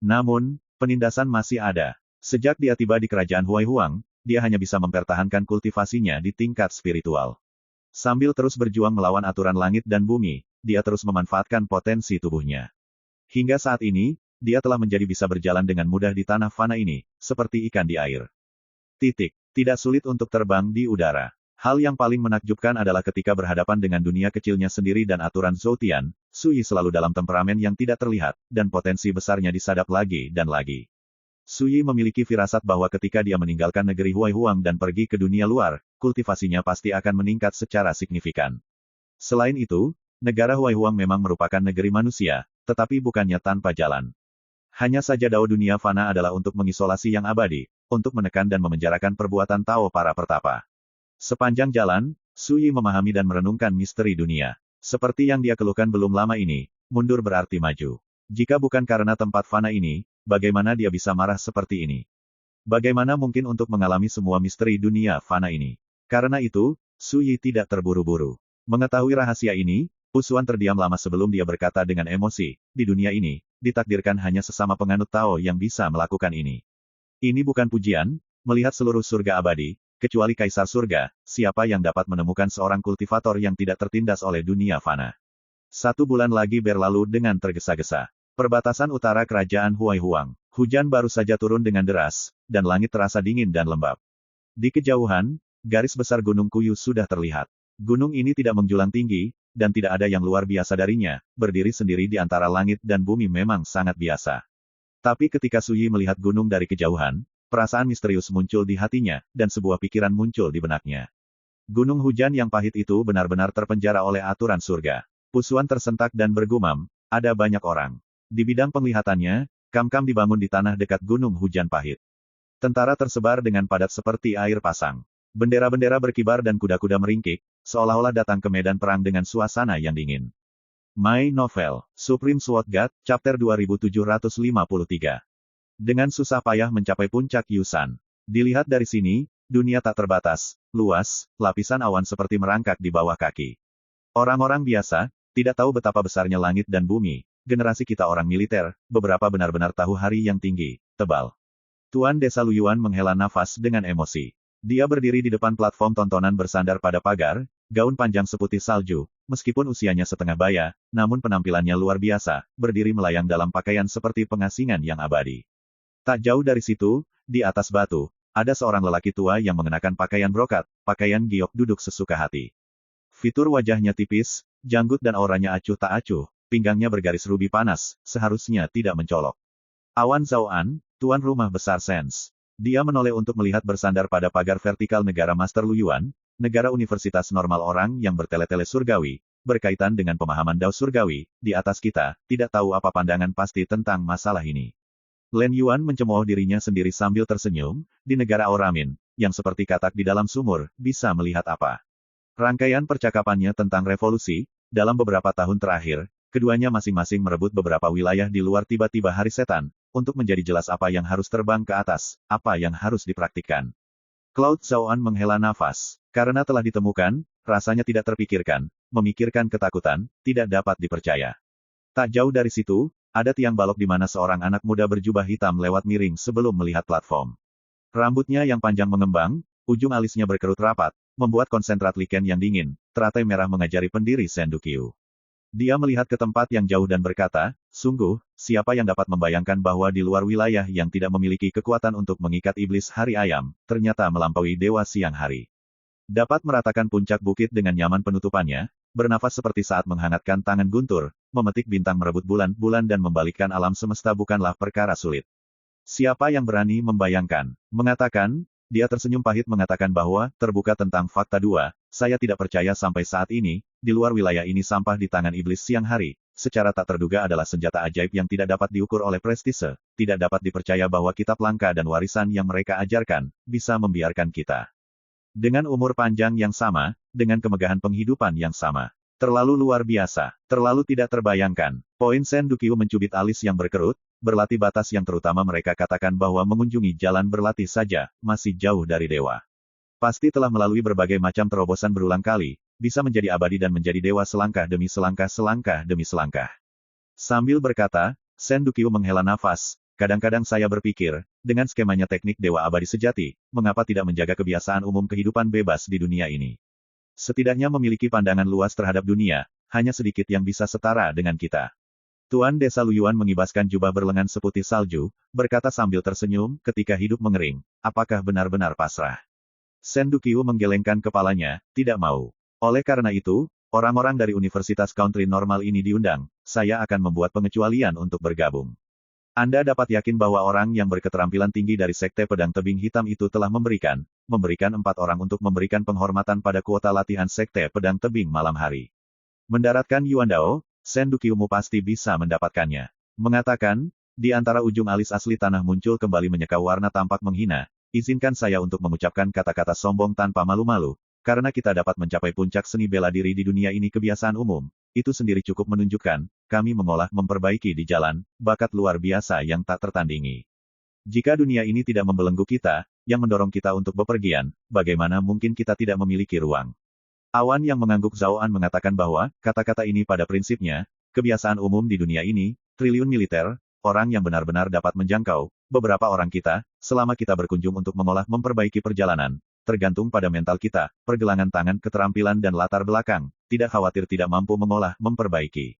Namun, penindasan masih ada. Sejak dia tiba di kerajaan Huai Huang, dia hanya bisa mempertahankan kultivasinya di tingkat spiritual. Sambil terus berjuang melawan aturan langit dan bumi, dia terus memanfaatkan potensi tubuhnya. Hingga saat ini, dia telah menjadi bisa berjalan dengan mudah di tanah fana ini, seperti ikan di air. Tidak sulit untuk terbang di udara. Hal yang paling menakjubkan adalah ketika berhadapan dengan dunia kecilnya sendiri dan aturan Zhoutian, Suyi selalu dalam temperamen yang tidak terlihat, dan potensi besarnya disadap lagi dan lagi. Suyi memiliki firasat bahwa ketika dia meninggalkan negeri Huai Huang dan pergi ke dunia luar, kultivasinya pasti akan meningkat secara signifikan. Selain itu, negara Huai Huang memang merupakan negeri manusia, tetapi bukannya tanpa jalan. Hanya saja dao dunia fana adalah untuk mengisolasi yang abadi, untuk menekan dan memenjarakan perbuatan Tao para pertapa. Sepanjang jalan, Suyi memahami dan merenungkan misteri dunia. Seperti yang dia keluhkan belum lama ini, mundur berarti maju. Jika bukan karena tempat fana ini, bagaimana dia bisa marah seperti ini? Bagaimana mungkin untuk mengalami semua misteri dunia fana ini? Karena itu, Suyi tidak terburu-buru. Mengetahui rahasia ini, Pusuan terdiam lama sebelum dia berkata dengan emosi, di dunia ini, ditakdirkan hanya sesama penganut Tao yang bisa melakukan ini. Ini bukan pujian, melihat seluruh surga abadi, kecuali Kaisar Surga, siapa yang dapat menemukan seorang kultivator yang tidak tertindas oleh dunia fana. 1 bulan lagi berlalu dengan tergesa-gesa. Perbatasan utara kerajaan Huai Huang. Hujan baru saja turun dengan deras, dan langit terasa dingin dan lembab. Di kejauhan, garis besar Gunung Kuyu sudah terlihat. Gunung ini tidak menjulang tinggi, dan tidak ada yang luar biasa darinya, berdiri sendiri di antara langit dan bumi memang sangat biasa. Tapi ketika Suyi melihat gunung dari kejauhan, perasaan misterius muncul di hatinya, dan sebuah pikiran muncul di benaknya. Gunung hujan yang pahit itu benar-benar terpenjara oleh aturan surga. Pusuan tersentak dan bergumam, ada banyak orang. Di bidang penglihatannya, kam-kam dibangun di tanah dekat gunung hujan pahit. Tentara tersebar dengan padat seperti air pasang. Bendera-bendera berkibar dan kuda-kuda meringkik, seolah-olah datang ke medan perang dengan suasana yang dingin. My Novel, Supreme Sword God, Chapter 2753. Dengan susah payah mencapai puncak Yusan. Dilihat dari sini, dunia tak terbatas, luas, lapisan awan seperti merangkak di bawah kaki. Orang-orang biasa, tidak tahu betapa besarnya langit dan bumi, generasi kita orang militer, beberapa benar-benar tahu hari yang tinggi, tebal. Tuan Desa Luyuan menghela nafas dengan emosi. Dia berdiri di depan platform tontonan bersandar pada pagar, gaun panjang seputih salju, meskipun usianya setengah baya, namun penampilannya luar biasa, berdiri melayang dalam pakaian seperti pengasingan yang abadi. Tak jauh dari situ, di atas batu, ada seorang lelaki tua yang mengenakan pakaian brokat, pakaian giok duduk sesuka hati. Fitur wajahnya tipis, janggut dan auranya acuh tak acuh, pinggangnya bergaris rubi panas, seharusnya tidak mencolok. Awan Zhaoan, tuan rumah besar Sens. Dia menoleh untuk melihat bersandar pada pagar vertikal negara Master Luyuan, negara universitas normal orang yang bertele-tele surgawi, berkaitan dengan pemahaman Dao surgawi, di atas kita, tidak tahu apa pandangan pasti tentang masalah ini. Len Yuan mencemooh dirinya sendiri sambil tersenyum, di negara Oramin, yang seperti katak di dalam sumur, bisa melihat apa. Rangkaian percakapannya tentang revolusi, dalam beberapa tahun terakhir, keduanya masing-masing merebut beberapa wilayah di luar tiba-tiba hari setan, untuk menjadi jelas apa yang harus terbang ke atas, apa yang harus dipraktikkan. Cloud Zhaoan menghela nafas. Karena telah ditemukan, rasanya tidak terpikirkan, memikirkan ketakutan, tidak dapat dipercaya. Tak jauh dari situ, ada tiang balok di mana seorang anak muda berjubah hitam lewat miring sebelum melihat platform. Rambutnya yang panjang mengembang, ujung alisnya berkerut rapat, membuat konsentrat lichen yang dingin, teratai merah mengajari pendiri Sendu-Kyu. Dia melihat ke tempat yang jauh dan berkata, sungguh, siapa yang dapat membayangkan bahwa di luar wilayah yang tidak memiliki kekuatan untuk mengikat iblis hari ayam, ternyata melampaui dewa siang hari. Dapat meratakan puncak bukit dengan nyaman penutupannya, bernafas seperti saat menghangatkan tangan guntur, memetik bintang merebut bulan-bulan dan membalikkan alam semesta bukanlah perkara sulit. Siapa yang berani membayangkan? Mengatakan, dia tersenyum pahit mengatakan bahwa, terbuka tentang fakta 2, saya tidak percaya sampai saat ini, di luar wilayah ini sampah di tangan iblis siang hari, secara tak terduga adalah senjata ajaib yang tidak dapat diukur oleh prestise, tidak dapat dipercaya bahwa kitab langka dan warisan yang mereka ajarkan, bisa membiarkan kita. Dengan umur panjang yang sama, dengan kemegahan penghidupan yang sama. Terlalu luar biasa, terlalu tidak terbayangkan. Poin Sendu-Kyu mencubit alis yang berkerut, berlatih batas yang terutama mereka katakan bahwa mengunjungi jalan berlatih saja, masih jauh dari dewa. Pasti telah melalui berbagai macam terobosan berulang kali, bisa menjadi abadi dan menjadi dewa selangkah demi selangkah selangkah demi selangkah. Sambil berkata, Sendu-Kyu menghela nafas, kadang-kadang saya berpikir, dengan skemanya teknik dewa abadi sejati, mengapa tidak menjaga kebiasaan umum kehidupan bebas di dunia ini? Setidaknya memiliki pandangan luas terhadap dunia, hanya sedikit yang bisa setara dengan kita. Tuan Desa Luyuan mengibaskan jubah berlengan seputih salju, berkata sambil tersenyum, ketika hidup mengering, apakah benar-benar pasrah? Sendu-Kyu menggelengkan kepalanya, tidak mau. Oleh karena itu, orang-orang dari Universitas Country Normal ini diundang, saya akan membuat pengecualian untuk bergabung. Anda dapat yakin bahwa orang yang berketerampilan tinggi dari Sekte Pedang Tebing Hitam itu telah memberikan 4 orang untuk memberikan penghormatan pada kuota latihan Sekte Pedang Tebing malam hari. Mendaratkan Yuan Dao, Sendu-Kyu pasti bisa mendapatkannya. Mengatakan, di antara ujung alis asli tanah muncul kembali menyeka warna tampak menghina, izinkan saya untuk mengucapkan kata-kata sombong tanpa malu-malu, karena kita dapat mencapai puncak seni bela diri di dunia ini kebiasaan umum. Itu sendiri cukup menunjukkan, kami mengolah memperbaiki di jalan, bakat luar biasa yang tak tertandingi. Jika dunia ini tidak membelenggu kita, yang mendorong kita untuk bepergian, bagaimana mungkin kita tidak memiliki ruang? Awan yang mengangguk Zhaoan mengatakan bahwa, kata-kata ini pada prinsipnya, kebiasaan umum di dunia ini, triliun militer, orang yang benar-benar dapat menjangkau, beberapa orang kita, selama kita berkunjung untuk mengolah memperbaiki perjalanan, tergantung pada mental kita, pergelangan tangan keterampilan dan latar belakang, tidak khawatir tidak mampu mengolah memperbaiki.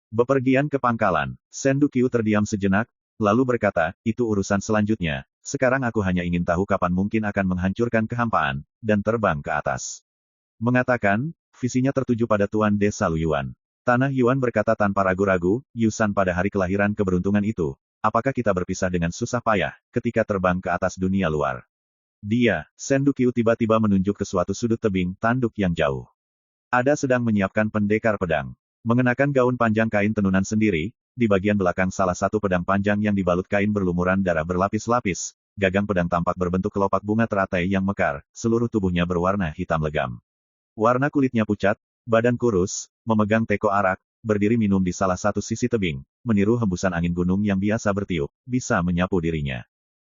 Bepergian ke pangkalan, Sendu-Kyu terdiam sejenak, lalu berkata, itu urusan selanjutnya, sekarang aku hanya ingin tahu kapan mungkin akan menghancurkan kehampaan, dan terbang ke atas. Mengatakan, visinya tertuju pada Tuan Desa Luyuan. Tanah Yuan berkata tanpa ragu-ragu, Yusan pada hari kelahiran keberuntungan itu, apakah kita berpisah dengan susah payah, ketika terbang ke atas dunia luar? Dia, Sendu-Kyu tiba-tiba menunjuk ke suatu sudut tebing, tanduk yang jauh. Ada sedang menyiapkan pendekar pedang. Mengenakan gaun panjang kain tenunan sendiri, di bagian belakang salah satu pedang panjang yang dibalut kain berlumuran darah berlapis-lapis, gagang pedang tampak berbentuk kelopak bunga teratai yang mekar, seluruh tubuhnya berwarna hitam legam. Warna kulitnya pucat, badan kurus, memegang teko arak, berdiri minum di salah satu sisi tebing, meniru hembusan angin gunung yang biasa bertiup, bisa menyapu dirinya.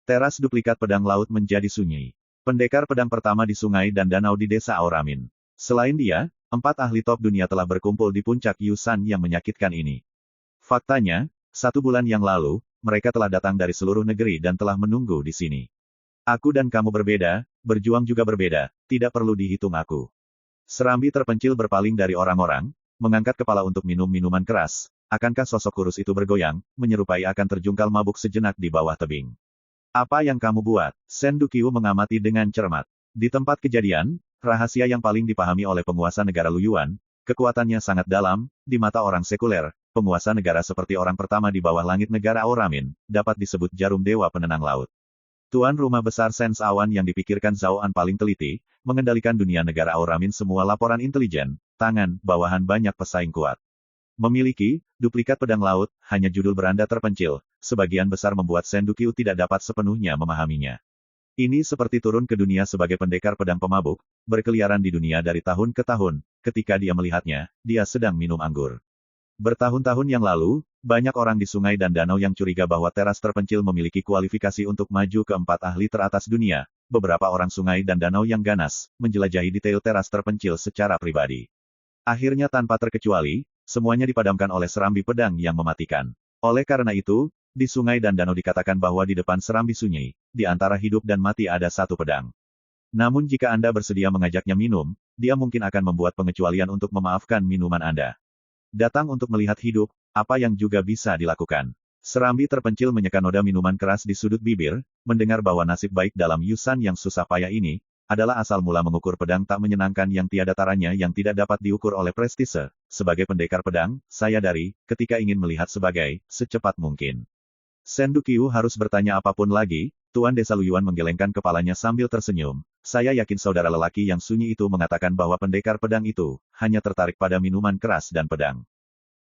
Teras duplikat pedang laut menjadi sunyi. Pendekar pedang pertama di sungai dan danau di desa Auramin. Selain dia, 4 ahli top dunia telah berkumpul di puncak Yusan yang menyakitkan ini. Faktanya, 1 bulan yang lalu, mereka telah datang dari seluruh negeri dan telah menunggu di sini. Aku dan kamu berbeda, berjuang juga berbeda, tidak perlu dihitung aku. Serambi terpencil berpaling dari orang-orang, mengangkat kepala untuk minum minuman keras. Akankah sosok kurus itu bergoyang, menyerupai akan terjungkal mabuk sejenak di bawah tebing? Apa yang kamu buat? Sendu-Kyu mengamati dengan cermat. Di tempat kejadian, rahasia yang paling dipahami oleh penguasa negara Luyuan, kekuatannya sangat dalam, di mata orang sekuler, penguasa negara seperti orang pertama di bawah langit negara Auramin, dapat disebut jarum dewa penenang laut. Tuan rumah besar Sens Awan yang dipikirkan Zhaoan paling teliti, mengendalikan dunia negara Auramin semua laporan intelijen, tangan, bawahan banyak pesaing kuat. Memiliki duplikat pedang laut, hanya judul beranda terpencil, sebagian besar membuat Sendu-Kyu tidak dapat sepenuhnya memahaminya. Ini seperti turun ke dunia sebagai pendekar pedang pemabuk, berkeliaran di dunia dari tahun ke tahun, ketika dia melihatnya, dia sedang minum anggur. Bertahun-tahun yang lalu, banyak orang di sungai dan danau yang curiga bahwa teras terpencil memiliki kualifikasi untuk maju ke 4 ahli teratas dunia. Beberapa orang sungai dan danau yang ganas, menjelajahi detail teras terpencil secara pribadi. Akhirnya tanpa terkecuali, semuanya dipadamkan oleh serambi pedang yang mematikan. Oleh karena itu, di sungai dan danau dikatakan bahwa di depan serambi sunyi, di antara hidup dan mati ada satu pedang. Namun jika Anda bersedia mengajaknya minum, dia mungkin akan membuat pengecualian untuk memaafkan minuman Anda. Datang untuk melihat hidup, apa yang juga bisa dilakukan. Serambi terpencil menyeka noda minuman keras di sudut bibir, mendengar bahwa nasib baik dalam Yusan yang susah payah ini, adalah asal mula mengukur pedang tak menyenangkan yang tiada taranya yang tidak dapat diukur oleh prestise. Sebagai pendekar pedang, saya ketika ingin melihat sebagai, secepat mungkin. Shen Duqiu harus bertanya apapun lagi, Tuan Desa Luyuan menggelengkan kepalanya sambil tersenyum. Saya yakin saudara lelaki yang sunyi itu mengatakan bahwa pendekar pedang itu, hanya tertarik pada minuman keras dan pedang.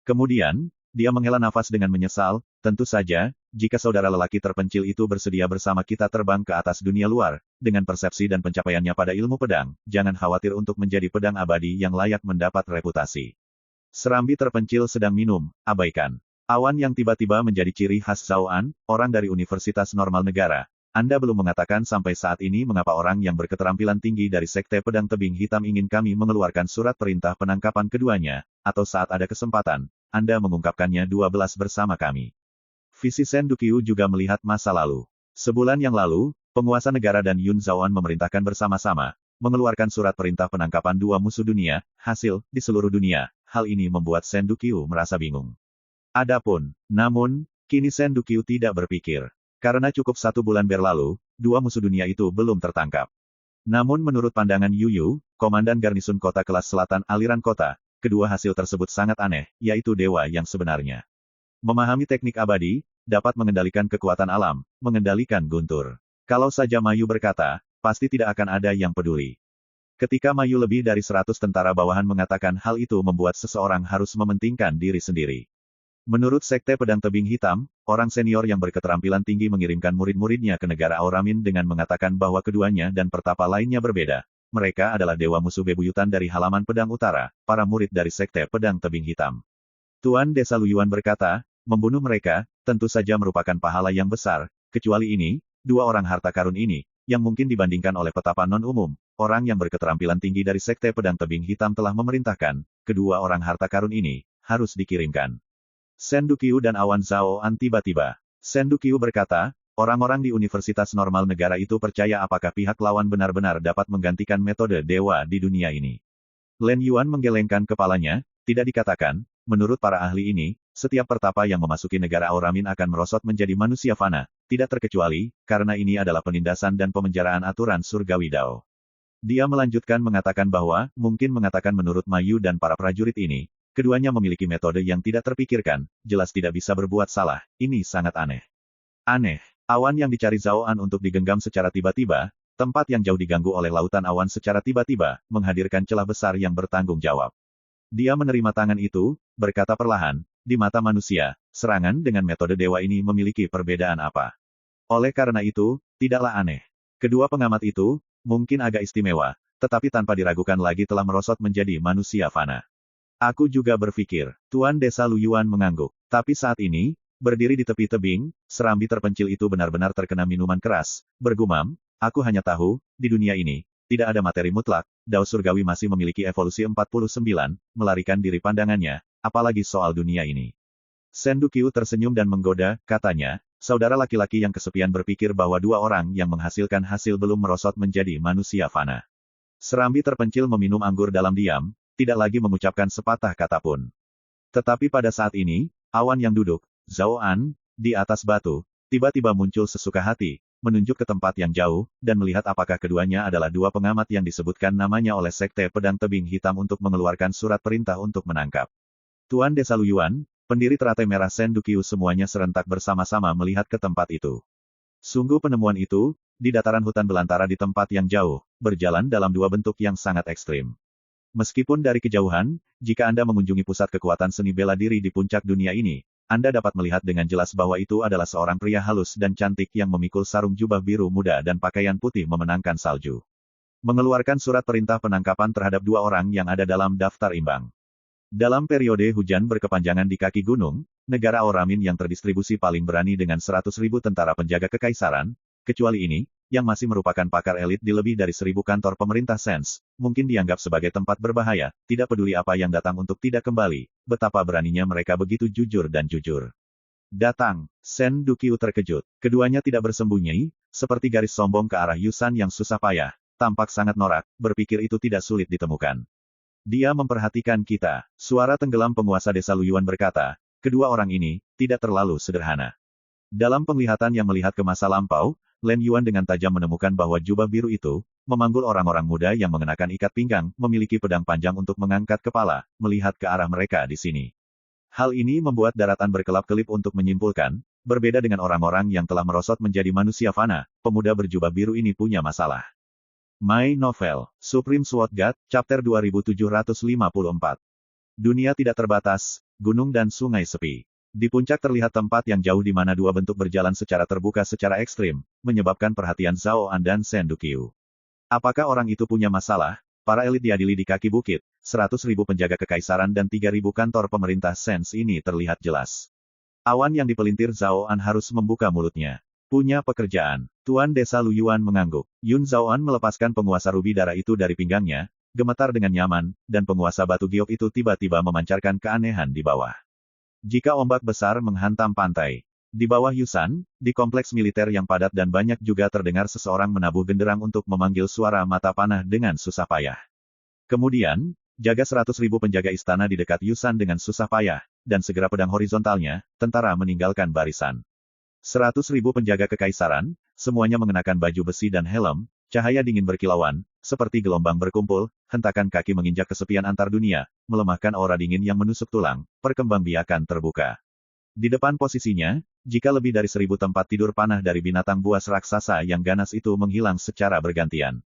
Kemudian, dia menghela nafas dengan menyesal, tentu saja, jika saudara lelaki terpencil itu bersedia bersama kita terbang ke atas dunia luar, dengan persepsi dan pencapaiannya pada ilmu pedang, jangan khawatir untuk menjadi pedang abadi yang layak mendapat reputasi. Serambi terpencil sedang minum, abaikan. Awan yang tiba-tiba menjadi ciri khas Zhao An, orang dari Universitas Normal Negara. Anda belum mengatakan sampai saat ini mengapa orang yang berketerampilan tinggi dari Sekte Pedang Tebing Hitam ingin kami mengeluarkan surat perintah penangkapan keduanya, atau saat ada kesempatan, Anda mengungkapkannya 12 bersama kami. Visi Shen Duqiu juga melihat masa lalu. Sebulan yang lalu, penguasa negara dan Yun Zhaoan memerintahkan bersama-sama, mengeluarkan surat perintah penangkapan 2 musuh dunia, hasil, di seluruh dunia. Hal ini membuat Shen Duqiu merasa bingung. Namun, kini Shen Duqiu tidak berpikir. Karena cukup 1 bulan berlalu, 2 musuh dunia itu belum tertangkap. Namun menurut pandangan Yu Yu, komandan garnisun kota kelas selatan aliran kota, kedua hasil tersebut sangat aneh, yaitu dewa yang sebenarnya. Memahami teknik abadi, dapat mengendalikan kekuatan alam, mengendalikan guntur. Kalau saja Mayu berkata, pasti tidak akan ada yang peduli. Ketika Mayu lebih dari 100 tentara bawahan mengatakan hal itu membuat seseorang harus mementingkan diri sendiri. Menurut Sekte Pedang Tebing Hitam, orang senior yang berketerampilan tinggi mengirimkan murid-muridnya ke negara Auramin dengan mengatakan bahwa keduanya dan pertapa lainnya berbeda. Mereka adalah dewa musuh bebuyutan dari halaman pedang utara, para murid dari Sekte Pedang Tebing Hitam. Tuan Desa Luyuan berkata, membunuh mereka, tentu saja merupakan pahala yang besar, kecuali ini, 2 orang harta karun ini, yang mungkin dibandingkan oleh petapa non-umum, orang yang berketerampilan tinggi dari Sekte Pedang Tebing Hitam telah memerintahkan, kedua orang harta karun ini, harus dikirimkan. Shen Duqiu dan Awan Zhao An tiba-tiba. Shen Duqiu berkata, orang-orang di Universitas Normal Negara itu percaya apakah pihak lawan benar-benar dapat menggantikan metode dewa di dunia ini. Lin Yuan menggelengkan kepalanya, tidak dikatakan, menurut para ahli ini, setiap pertapa yang memasuki negara Auramin akan merosot menjadi manusia fana, tidak terkecuali, karena ini adalah penindasan dan pemenjaraan aturan surgawi Dao. Dia melanjutkan mengatakan bahwa, mungkin mengatakan menurut Mayu dan para prajurit ini, keduanya memiliki metode yang tidak terpikirkan, jelas tidak bisa berbuat salah, ini sangat aneh. Aneh, awan yang dicari Zhao An untuk digenggam secara tiba-tiba, tempat yang jauh diganggu oleh lautan awan secara tiba-tiba, menghadirkan celah besar yang bertanggung jawab. Dia menerima tangan itu, berkata perlahan, di mata manusia, serangan dengan metode dewa ini memiliki perbedaan apa? Oleh karena itu, tidaklah aneh. Kedua pengamat itu, mungkin agak istimewa, tetapi tanpa diragukan lagi telah merosot menjadi manusia fana. Aku juga berpikir, Tuan Desa Luyuan mengangguk. Tapi saat ini, berdiri di tepi tebing, serambi terpencil itu benar-benar terkena minuman keras, bergumam, aku hanya tahu, di dunia ini, tidak ada materi mutlak, Dao Surgawi masih memiliki evolusi 49, melarikan diri pandangannya, apalagi soal dunia ini. Shen Duqiu tersenyum dan menggoda, katanya, saudara laki-laki yang kesepian berpikir bahwa 2 orang yang menghasilkan hasil belum merosot menjadi manusia fana. Serambi terpencil meminum anggur dalam diam, tidak lagi mengucapkan sepatah kata pun. Tetapi pada saat ini, awan yang duduk, Zhao An, di atas batu, tiba-tiba muncul sesuka hati, menunjuk ke tempat yang jauh, dan melihat apakah keduanya adalah 2 pengamat yang disebutkan namanya oleh Sekte Pedang Tebing Hitam untuk mengeluarkan surat perintah untuk menangkap. Tuan Desa Luyuan, pendiri teratai merah Shen Duqiu semuanya serentak bersama-sama melihat ke tempat itu. Sungguh penemuan itu, di dataran hutan belantara di tempat yang jauh, berjalan dalam 2 bentuk yang sangat ekstrim. Meskipun dari kejauhan, jika Anda mengunjungi pusat kekuatan seni bela diri di puncak dunia ini, Anda dapat melihat dengan jelas bahwa itu adalah seorang pria halus dan cantik yang memikul sarung jubah biru muda dan pakaian putih memenangkan salju. Mengeluarkan surat perintah penangkapan terhadap 2 orang yang ada dalam daftar imbang. Dalam periode hujan berkepanjangan di kaki gunung, negara Auramin yang terdistribusi paling berani dengan 100.000 tentara penjaga kekaisaran, kecuali ini, yang masih merupakan pakar elit di lebih dari 1.000 kantor pemerintah Sens, mungkin dianggap sebagai tempat berbahaya, tidak peduli apa yang datang untuk tidak kembali, betapa beraninya mereka begitu jujur dan jujur. Datang, Sen Duqiu terkejut. Keduanya tidak bersembunyi, seperti garis sombong ke arah Yusan yang susah payah, tampak sangat norak, berpikir itu tidak sulit ditemukan. Dia memperhatikan kita. Suara tenggelam penguasa desa Luyuan berkata, kedua orang ini, tidak terlalu sederhana. Dalam penglihatan yang melihat ke masa lampau, Len Yuan dengan tajam menemukan bahwa jubah biru itu, memanggul orang-orang muda yang mengenakan ikat pinggang, memiliki pedang panjang untuk mengangkat kepala, melihat ke arah mereka di sini. Hal ini membuat daratan berkelap-kelip untuk menyimpulkan, berbeda dengan orang-orang yang telah merosot menjadi manusia fana, pemuda berjubah biru ini punya masalah. My Novel, Supreme Sword God, Chapter 2754. Dunia tidak terbatas, gunung dan sungai sepi. Di puncak terlihat tempat yang jauh di mana dua bentuk berjalan secara terbuka secara ekstrim, menyebabkan perhatian Zhao An dan Sen Duqiu. Apakah orang itu punya masalah? Para elit diadili di kaki bukit, 100.000 penjaga kekaisaran dan 3.000 kantor pemerintah Sens ini terlihat jelas. Awan yang dipelintir Zhao An harus membuka mulutnya. Punya pekerjaan. Tuan Desa Luyuan mengangguk. Yun Zhao An melepaskan penguasa rubi darah itu dari pinggangnya, gemetar dengan nyaman, dan penguasa batu giok itu tiba-tiba memancarkan keanehan di bawah. Jika ombak besar menghantam pantai, di bawah Yusan, di kompleks militer yang padat dan banyak juga terdengar seseorang menabuh genderang untuk memanggil suara mata panah dengan susah payah. Kemudian, jaga 100.000 penjaga istana di dekat Yusan dengan susah payah, dan segera pedang horizontalnya, tentara meninggalkan barisan. 100.000 penjaga kekaisaran, semuanya mengenakan baju besi dan helm, cahaya dingin berkilauan, seperti gelombang berkumpul, hentakan kaki menginjak kesepian antar dunia, melemahkan aura dingin yang menusuk tulang, perkembangbiakan terbuka. Di depan posisinya, jika lebih dari 1.000 tempat tidur panah dari binatang buas raksasa yang ganas itu menghilang secara bergantian.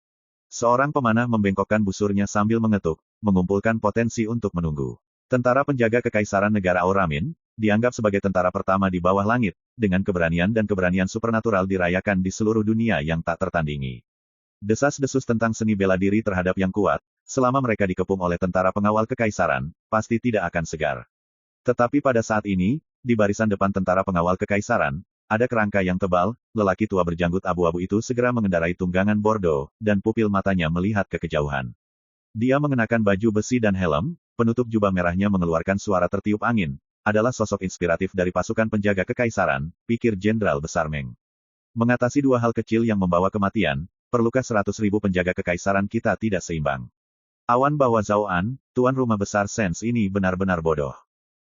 Seorang pemanah membengkokkan busurnya sambil mengetuk, mengumpulkan potensi untuk menunggu. Tentara penjaga kekaisaran negara Auramin, dianggap sebagai tentara pertama di bawah langit, dengan keberanian dan keberanian supernatural dirayakan di seluruh dunia yang tak tertandingi. Desas-desus tentang seni bela diri terhadap yang kuat, selama mereka dikepung oleh tentara pengawal kekaisaran, pasti tidak akan segar. Tetapi pada saat ini, di barisan depan tentara pengawal kekaisaran, ada kerangka yang tebal, lelaki tua berjanggut abu-abu itu segera mengendarai tunggangan bordo, dan pupil matanya melihat ke kejauhan. Dia mengenakan baju besi dan helm, penutup jubah merahnya mengeluarkan suara tertiup angin, adalah sosok inspiratif dari pasukan penjaga kekaisaran, pikir Jenderal Besar Meng. Mengatasi dua hal kecil yang membawa kematian, perlukah 100.000 penjaga kekaisaran kita tidak seimbang. Awan bahwa Zhao An, tuan rumah besar Sens ini benar-benar bodoh.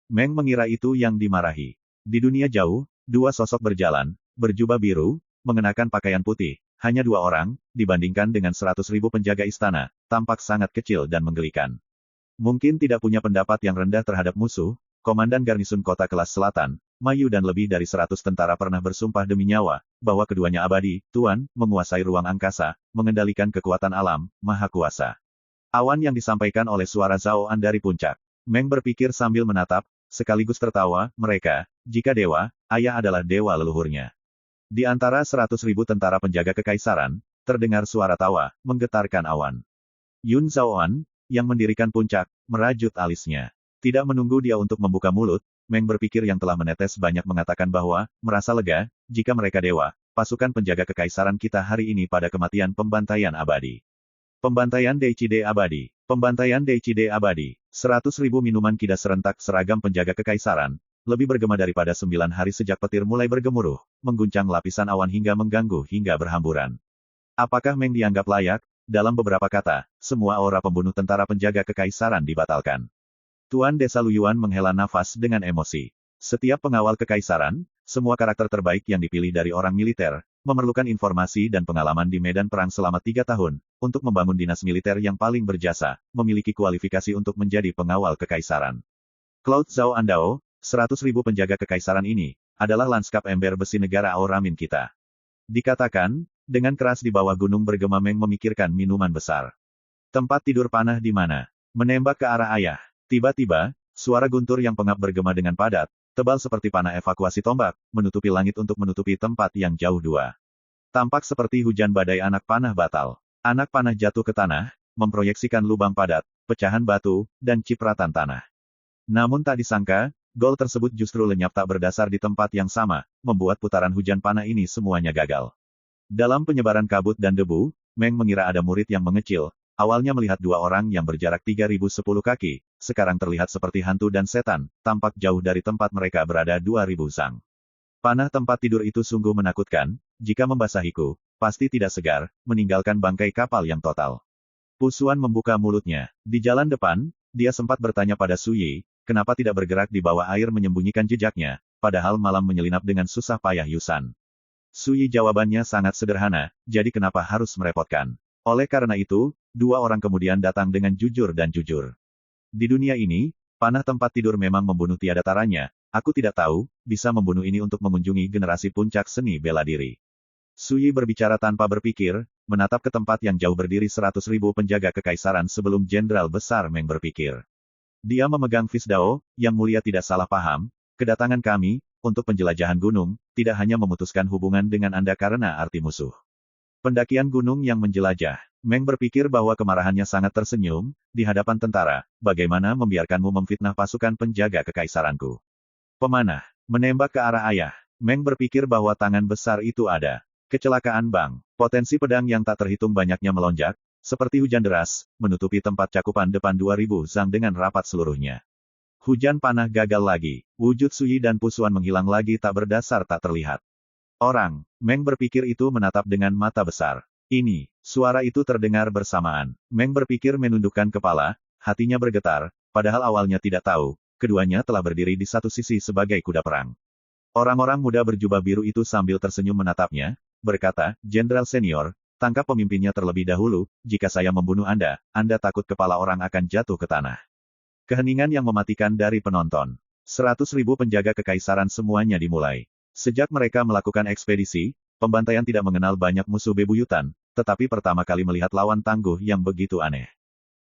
Meng mengira itu yang dimarahi. Di dunia jauh, dua sosok berjalan, berjubah biru, mengenakan pakaian putih, hanya dua orang, dibandingkan dengan 100.000 penjaga istana, tampak sangat kecil dan menggelikan. Mungkin tidak punya pendapat yang rendah terhadap musuh, Komandan Garnisun Kota Kelas Selatan, Mayu dan lebih dari 100 tentara pernah bersumpah demi nyawa, bahwa keduanya abadi, Tuan, menguasai ruang angkasa, mengendalikan kekuatan alam, maha kuasa. Awan yang disampaikan oleh suara Zhao An dari puncak. Meng berpikir sambil menatap, sekaligus tertawa, mereka, jika dewa, ayah adalah dewa leluhurnya. Di antara 100.000 tentara penjaga kekaisaran, terdengar suara tawa, menggetarkan awan. Yun Zhao An, yang mendirikan puncak, merajut alisnya. Tidak menunggu dia untuk membuka mulut, Meng berpikir yang telah menetes banyak mengatakan bahwa, merasa lega, jika mereka dewa, pasukan penjaga kekaisaran kita hari ini pada kematian pembantaian abadi. Pembantaian Deichide abadi. Pembantaian Deichide abadi. 100.000 minuman kida serentak seragam penjaga kekaisaran, lebih bergema daripada 9 hari sejak petir mulai bergemuruh, mengguncang lapisan awan hingga mengganggu hingga berhamburan. Apakah Meng dianggap layak? Dalam beberapa kata, semua aura pembunuh tentara penjaga kekaisaran dibatalkan. Tuan Desa Luyuan menghela nafas dengan emosi. Setiap pengawal kekaisaran, semua karakter terbaik yang dipilih dari orang militer, memerlukan informasi dan pengalaman di medan perang selama 3 tahun, untuk membangun dinas militer yang paling berjasa, memiliki kualifikasi untuk menjadi pengawal kekaisaran. Cloud Zhao Andao, 100.000 penjaga kekaisaran ini, adalah lanskap ember besi negara Auramin kita. Dikatakan, dengan keras di bawah gunung bergema Meng memikirkan minuman besar. Tempat tidur panah di mana? Menembak ke arah ayah. Tiba-tiba, suara guntur yang pengap bergema dengan padat, tebal seperti panah evakuasi tombak, menutupi langit untuk menutupi tempat yang jauh dua. Tampak seperti hujan badai anak panah batal. Anak panah jatuh ke tanah, memproyeksikan lubang padat, pecahan batu, dan cipratan tanah. Namun tak disangka, gol tersebut justru lenyap tak berdasar di tempat yang sama, membuat putaran hujan panah ini semuanya gagal. Dalam penyebaran kabut dan debu, Meng mengira ada murid yang mengecil. Awalnya melihat dua orang yang berjarak 3010 kaki, sekarang terlihat seperti hantu dan setan, tampak jauh dari tempat mereka berada 2000 zang. Panah tempat tidur itu sungguh menakutkan, jika membasahiku, pasti tidak segar, meninggalkan bangkai kapal yang total. Pusuan membuka mulutnya. Di jalan depan, dia sempat bertanya pada Suyi, kenapa tidak bergerak di bawah air menyembunyikan jejaknya, padahal malam menyelinap dengan susah payah Yusan. Suyi jawabannya sangat sederhana, jadi kenapa harus merepotkan? Oleh karena itu, dua orang kemudian datang dengan jujur dan jujur. Di dunia ini, panah tempat tidur memang membunuh tiada taranya, aku tidak tahu, bisa membunuh ini untuk mengunjungi generasi puncak seni bela diri. Suyi berbicara tanpa berpikir, menatap ke tempat yang jauh berdiri 100.000 penjaga kekaisaran sebelum Jenderal Besar Meng berpikir. Dia memegang Fisdao, yang mulia tidak salah paham, kedatangan kami, untuk penjelajahan gunung, tidak hanya memutuskan hubungan dengan Anda karena arti musuh. Pendakian gunung yang menjelajah. Meng berpikir bahwa kemarahannya sangat tersenyum, di hadapan tentara, bagaimana membiarkanmu memfitnah pasukan penjaga kekaisaranku. Pemanah, menembak ke arah ayah. Meng berpikir bahwa tangan besar itu ada. Kecelakaan Bang, potensi pedang yang tak terhitung banyaknya melonjak, seperti hujan deras, menutupi tempat cakupan depan 2000 zang dengan rapat seluruhnya. Hujan panah gagal lagi, wujud Suyi dan Pusuan menghilang lagi tak berdasar tak terlihat. Orang, Meng berpikir itu menatap dengan mata besar. Ini, suara itu terdengar bersamaan. Meng berpikir menundukkan kepala, hatinya bergetar, padahal awalnya tidak tahu, keduanya telah berdiri di satu sisi sebagai kuda perang. Orang-orang muda berjubah biru itu sambil tersenyum menatapnya, berkata, Jenderal Senior, tangkap pemimpinnya terlebih dahulu, jika saya membunuh Anda, Anda takut kepala orang akan jatuh ke tanah. Keheningan yang mematikan dari penonton. 100.000 penjaga kekaisaran semuanya dimulai. Sejak mereka melakukan ekspedisi, pembantaian tidak mengenal banyak musuh bebuyutan, tetapi pertama kali melihat lawan tangguh yang begitu aneh.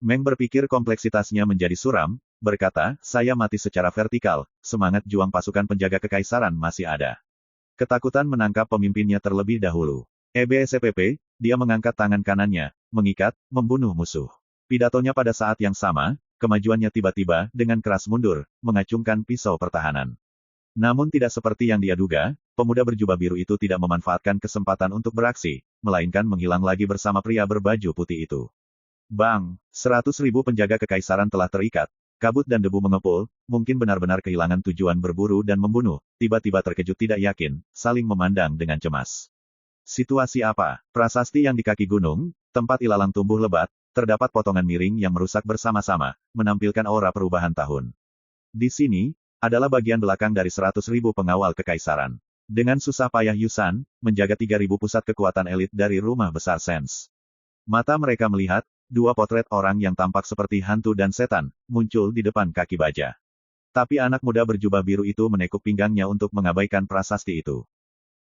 Meng berpikir kompleksitasnya menjadi suram, berkata, saya mati secara vertikal, semangat juang pasukan penjaga kekaisaran masih ada. Ketakutan menangkap pemimpinnya terlebih dahulu. EBSPP, dia mengangkat tangan kanannya, mengikat, membunuh musuh. Pidatonya pada saat yang sama, kemajuannya tiba-tiba, dengan keras mundur, mengacungkan pisau pertahanan. Namun tidak seperti yang dia duga, pemuda berjubah biru itu tidak memanfaatkan kesempatan untuk beraksi, melainkan menghilang lagi bersama pria berbaju putih itu. Bang, 100.000 penjaga kekaisaran telah terikat, kabut dan debu mengepul, mungkin benar-benar kehilangan tujuan berburu dan membunuh, tiba-tiba terkejut tidak yakin, saling memandang dengan cemas. Situasi apa? Prasasti yang di kaki gunung, tempat ilalang tumbuh lebat, terdapat potongan miring yang merusak bersama-sama, menampilkan aura perubahan tahun. Di sini, adalah bagian belakang dari 100.000 pengawal kekaisaran. Dengan susah payah Yusan, menjaga 3.000 pusat kekuatan elit dari rumah besar Sens. Mata mereka melihat, dua potret orang yang tampak seperti hantu dan setan, muncul di depan kaki baja. Tapi anak muda berjubah biru itu menekuk pinggangnya untuk mengabaikan prasasti itu.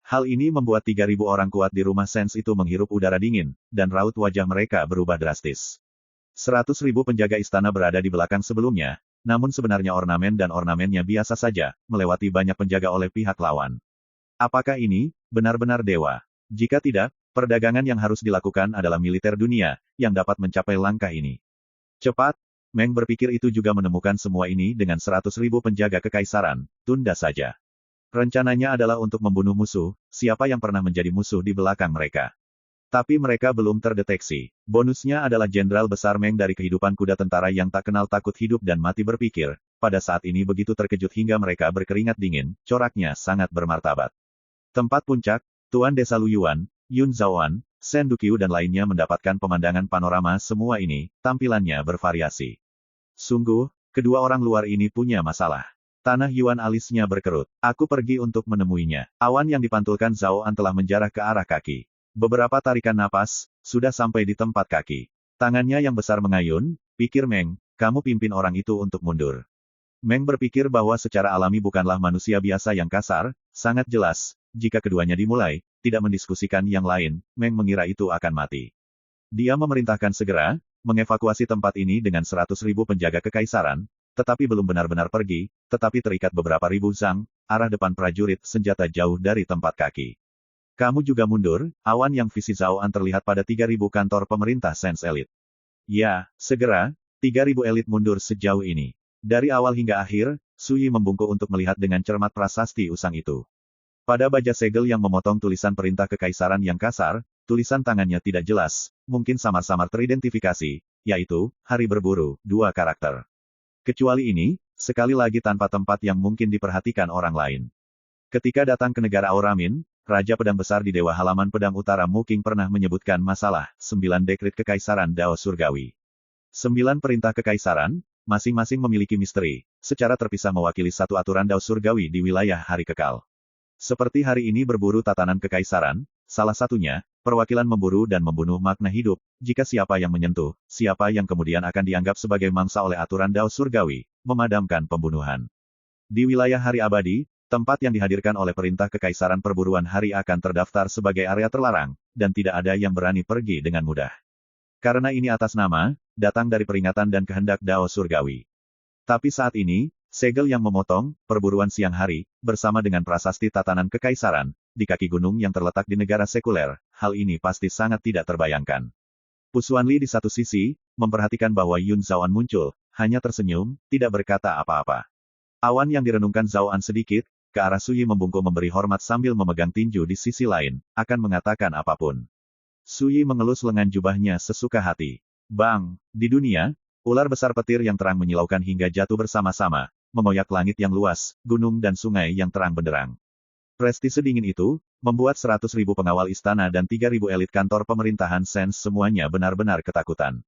Hal ini membuat 3.000 orang kuat di rumah Sens itu menghirup udara dingin, dan raut wajah mereka berubah drastis. 100.000 penjaga istana berada di belakang sebelumnya, namun sebenarnya ornamen dan ornamennya biasa saja, melewati banyak penjaga oleh pihak lawan. Apakah ini, benar-benar dewa? Jika tidak, perdagangan yang harus dilakukan adalah militer dunia, yang dapat mencapai langkah ini. Cepat, Meng berpikir itu juga menemukan semua ini dengan 100.000 penjaga kekaisaran, tunda saja. Rencananya adalah untuk membunuh musuh, siapa yang pernah menjadi musuh di belakang mereka. Tapi mereka belum terdeteksi. Bonusnya adalah Jenderal Besar Meng dari kehidupan kuda tentara yang tak kenal takut hidup dan mati berpikir, pada saat ini begitu terkejut hingga mereka berkeringat dingin, coraknya sangat bermartabat. Tempat puncak, Tuan Desa Luyuan, Yun Zhaoan, Shen Duqiu dan lainnya mendapatkan pemandangan panorama semua ini, tampilannya bervariasi. Sungguh, kedua orang luar ini punya masalah. Tanah Yuan alisnya berkerut. Aku pergi untuk menemuinya. Awan yang dipantulkan Zhaoan telah menjarah ke arah kaki. Beberapa tarikan napas, sudah sampai di tempat kaki. Tangannya yang besar mengayun, pikir Meng, kamu pimpin orang itu untuk mundur. Meng berpikir bahwa secara alami bukanlah manusia biasa yang kasar, sangat jelas, jika keduanya dimulai, tidak mendiskusikan yang lain, Meng mengira itu akan mati. Dia memerintahkan segera, mengevakuasi tempat ini dengan 100.000 penjaga kekaisaran, tetapi belum benar-benar pergi, tetapi terikat beberapa ribu zang, arah depan prajurit senjata jauh dari tempat kaki. Kamu juga mundur, awan yang visi Zhaoan terlihat pada 3.000 kantor pemerintah Sens elit. Ya, segera, 3.000 elit mundur sejauh ini. Dari awal hingga akhir, Su Yi membungkuk untuk melihat dengan cermat prasasti usang itu. Pada baja segel yang memotong tulisan perintah kekaisaran yang kasar, tulisan tangannya tidak jelas, mungkin samar-samar teridentifikasi, yaitu, hari berburu, 2 karakter. Kecuali ini, sekali lagi tanpa tempat yang mungkin diperhatikan orang lain. Ketika datang ke negara Auramin, Raja Pedang Besar di Dewa Halaman Pedang Utara Muking pernah menyebutkan masalah 9 dekrit kekaisaran Dao Surgawi. 9 perintah kekaisaran, masing-masing memiliki misteri, secara terpisah mewakili satu aturan Dao Surgawi di wilayah hari kekal. Seperti hari ini berburu tatanan kekaisaran, salah satunya, perwakilan memburu dan membunuh makna hidup, jika siapa yang menyentuh, siapa yang kemudian akan dianggap sebagai mangsa oleh aturan Dao Surgawi, memadamkan pembunuhan. Di wilayah hari abadi, tempat yang dihadirkan oleh perintah kekaisaran perburuan hari akan terdaftar sebagai area terlarang, dan tidak ada yang berani pergi dengan mudah. Karena ini atas nama, datang dari peringatan dan kehendak Dao Surgawi. Tapi saat ini, segel yang memotong, perburuan siang hari, bersama dengan prasasti tatanan kekaisaran, di kaki gunung yang terletak di negara sekuler, hal ini pasti sangat tidak terbayangkan. Pusuanli di satu sisi, memperhatikan bahwa Yun Zaoan muncul, hanya tersenyum, tidak berkata apa-apa. Awan yang direnungkan Zaoan sedikit, ke arah Su Yi membungkuk memberi hormat sambil memegang tinju di sisi lain, akan mengatakan apapun. Su Yi mengelus lengan jubahnya sesuka hati. Bang, di dunia, ular besar petir yang terang menyilaukan hingga jatuh bersama-sama, mengoyak langit yang luas, gunung dan sungai yang terang benderang. Prestise dingin itu, membuat 100.000 pengawal istana dan 3.000 elit kantor pemerintahan Sens semuanya benar-benar ketakutan.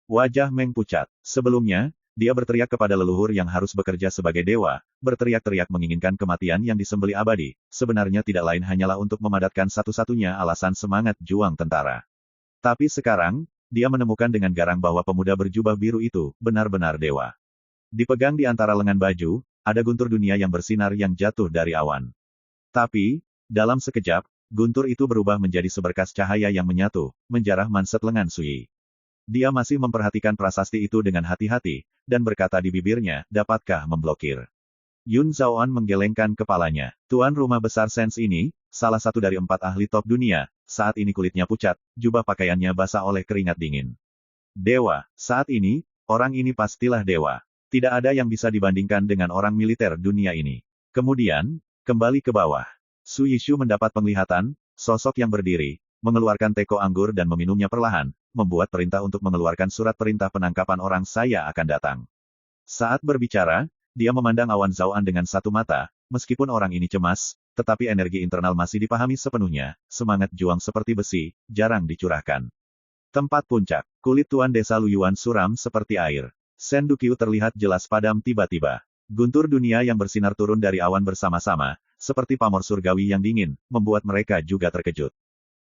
Wajah Meng pucat. Sebelumnya, dia berteriak kepada leluhur yang harus bekerja sebagai dewa, berteriak-teriak menginginkan kematian yang disembelih abadi, sebenarnya tidak lain hanyalah untuk memadatkan satu-satunya alasan semangat juang tentara. Tapi sekarang, dia menemukan dengan garang bahwa pemuda berjubah biru itu, benar-benar dewa. Dipegang di antara lengan baju, ada guntur dunia yang bersinar yang jatuh dari awan. Tapi, dalam sekejap, guntur itu berubah menjadi seberkas cahaya yang menyatu, menjarah manset lengan Su Yi. Dia masih memperhatikan prasasti itu dengan hati-hati, dan berkata di bibirnya, dapatkah memblokir? Yun Zaoan menggelengkan kepalanya. Tuan rumah besar Sens ini, salah satu dari 4 ahli top dunia, saat ini kulitnya pucat, jubah pakaiannya basah oleh keringat dingin. Dewa, saat ini, orang ini pastilah dewa. Tidak ada yang bisa dibandingkan dengan orang militer dunia ini. Kemudian, kembali ke bawah. Su Yishu mendapat penglihatan, sosok yang berdiri, mengeluarkan teko anggur dan meminumnya perlahan, membuat perintah untuk mengeluarkan surat perintah penangkapan orang saya akan datang. Saat berbicara, dia memandang awan Zaoan dengan satu mata, meskipun orang ini cemas, tetapi energi internal masih dipahami sepenuhnya, semangat juang seperti besi, jarang dicurahkan. Tempat puncak, kulit tuan desa Luyuan suram seperti air. Sen Duqiu terlihat jelas padam tiba-tiba. Guntur dunia yang bersinar turun dari awan bersama-sama, seperti pamor surgawi yang dingin, membuat mereka juga terkejut.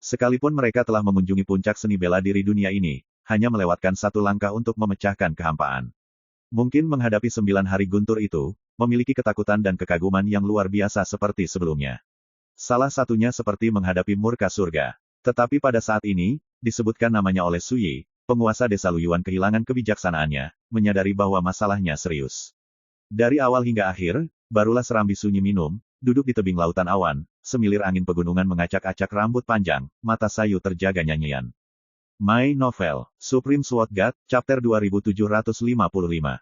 Sekalipun mereka telah mengunjungi puncak seni bela diri dunia ini, hanya melewatkan satu langkah untuk memecahkan kehampaan. Mungkin menghadapi 9 hari guntur itu, memiliki ketakutan dan kekaguman yang luar biasa seperti sebelumnya. Salah satunya seperti menghadapi murka surga. Tetapi pada saat ini, disebutkan namanya oleh Su Yi, penguasa desa Luyuan kehilangan kebijaksanaannya, menyadari bahwa masalahnya serius. Dari awal hingga akhir, barulah serambi sunyi minum, duduk di tebing lautan awan, semilir angin pegunungan mengacak-acak rambut panjang, mata sayu terjaga nyanyian. My Novel, Supreme Sword God, Chapter 2755.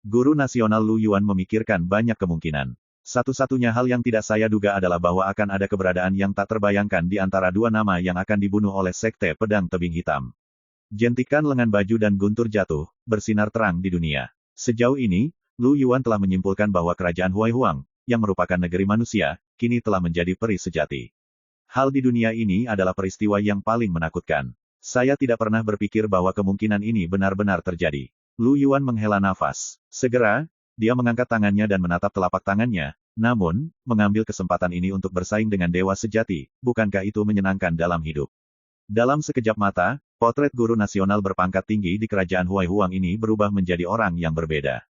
Guru Nasional Lu Yuan memikirkan banyak kemungkinan. Satu-satunya hal yang tidak saya duga adalah bahwa akan ada keberadaan yang tak terbayangkan di antara 2 nama yang akan dibunuh oleh Sekte Pedang Tebing Hitam. Jentikan lengan baju dan guntur jatuh, bersinar terang di dunia. Sejauh ini, Lu Yuan telah menyimpulkan bahwa kerajaan Huai Huang, yang merupakan negeri manusia, kini telah menjadi peri sejati. Hal di dunia ini adalah peristiwa yang paling menakutkan. Saya tidak pernah berpikir bahwa kemungkinan ini benar-benar terjadi. Lu Yuan menghela nafas. Segera, dia mengangkat tangannya dan menatap telapak tangannya, namun, mengambil kesempatan ini untuk bersaing dengan dewa sejati, bukankah itu menyenangkan dalam hidup? Dalam sekejap mata, potret guru nasional berpangkat tinggi di kerajaan Huai Huang ini berubah menjadi orang yang berbeda.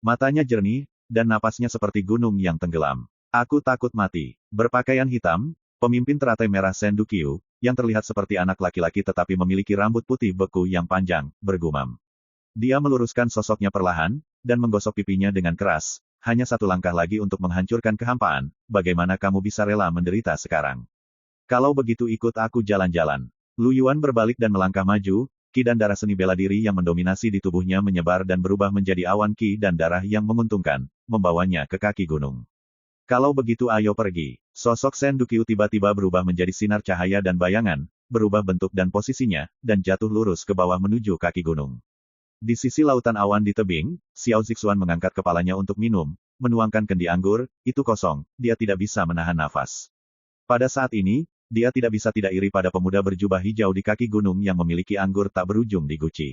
Matanya jernih, dan napasnya seperti gunung yang tenggelam. Aku takut mati. Berpakaian hitam, pemimpin teratai merah Sen Duqiu, yang terlihat seperti anak laki-laki tetapi memiliki rambut putih beku yang panjang, bergumam. Dia meluruskan sosoknya perlahan, dan menggosok pipinya dengan keras. Hanya satu langkah lagi untuk menghancurkan kehampaan, bagaimana kamu bisa rela menderita sekarang? Kalau begitu ikut aku jalan-jalan. Lu Yuan berbalik dan melangkah maju, Ki dan darah seni bela diri yang mendominasi di tubuhnya menyebar dan berubah menjadi awan ki dan darah yang menguntungkan, membawanya ke kaki gunung. Kalau begitu ayo pergi. Sosok Sen Dukyu tiba-tiba berubah menjadi sinar cahaya dan bayangan, berubah bentuk dan posisinya, dan jatuh lurus ke bawah menuju kaki gunung. Di sisi lautan awan di tebing, Xiao Zixuan mengangkat kepalanya untuk minum, menuangkan kendi anggur, itu kosong, dia tidak bisa menahan nafas. Pada saat ini, dia tidak bisa tidak iri pada pemuda berjubah hijau di kaki gunung yang memiliki anggur tak berujung di guci.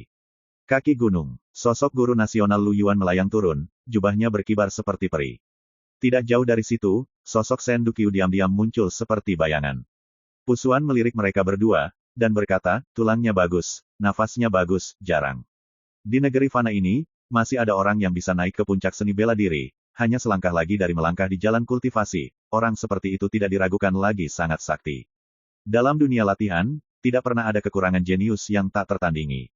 Kaki gunung, sosok guru nasional Lu Yuan melayang turun, jubahnya berkibar seperti peri. Tidak jauh dari situ, sosok Sen Dukyu diam-diam muncul seperti bayangan. Pusuan melirik mereka berdua, dan berkata, tulangnya bagus, nafasnya bagus, jarang. Di negeri fana ini, masih ada orang yang bisa naik ke puncak seni bela diri, hanya selangkah lagi dari melangkah di jalan kultivasi, orang seperti itu tidak diragukan lagi sangat sakti. Dalam dunia latihan, tidak pernah ada kekurangan jenius yang tak tertandingi.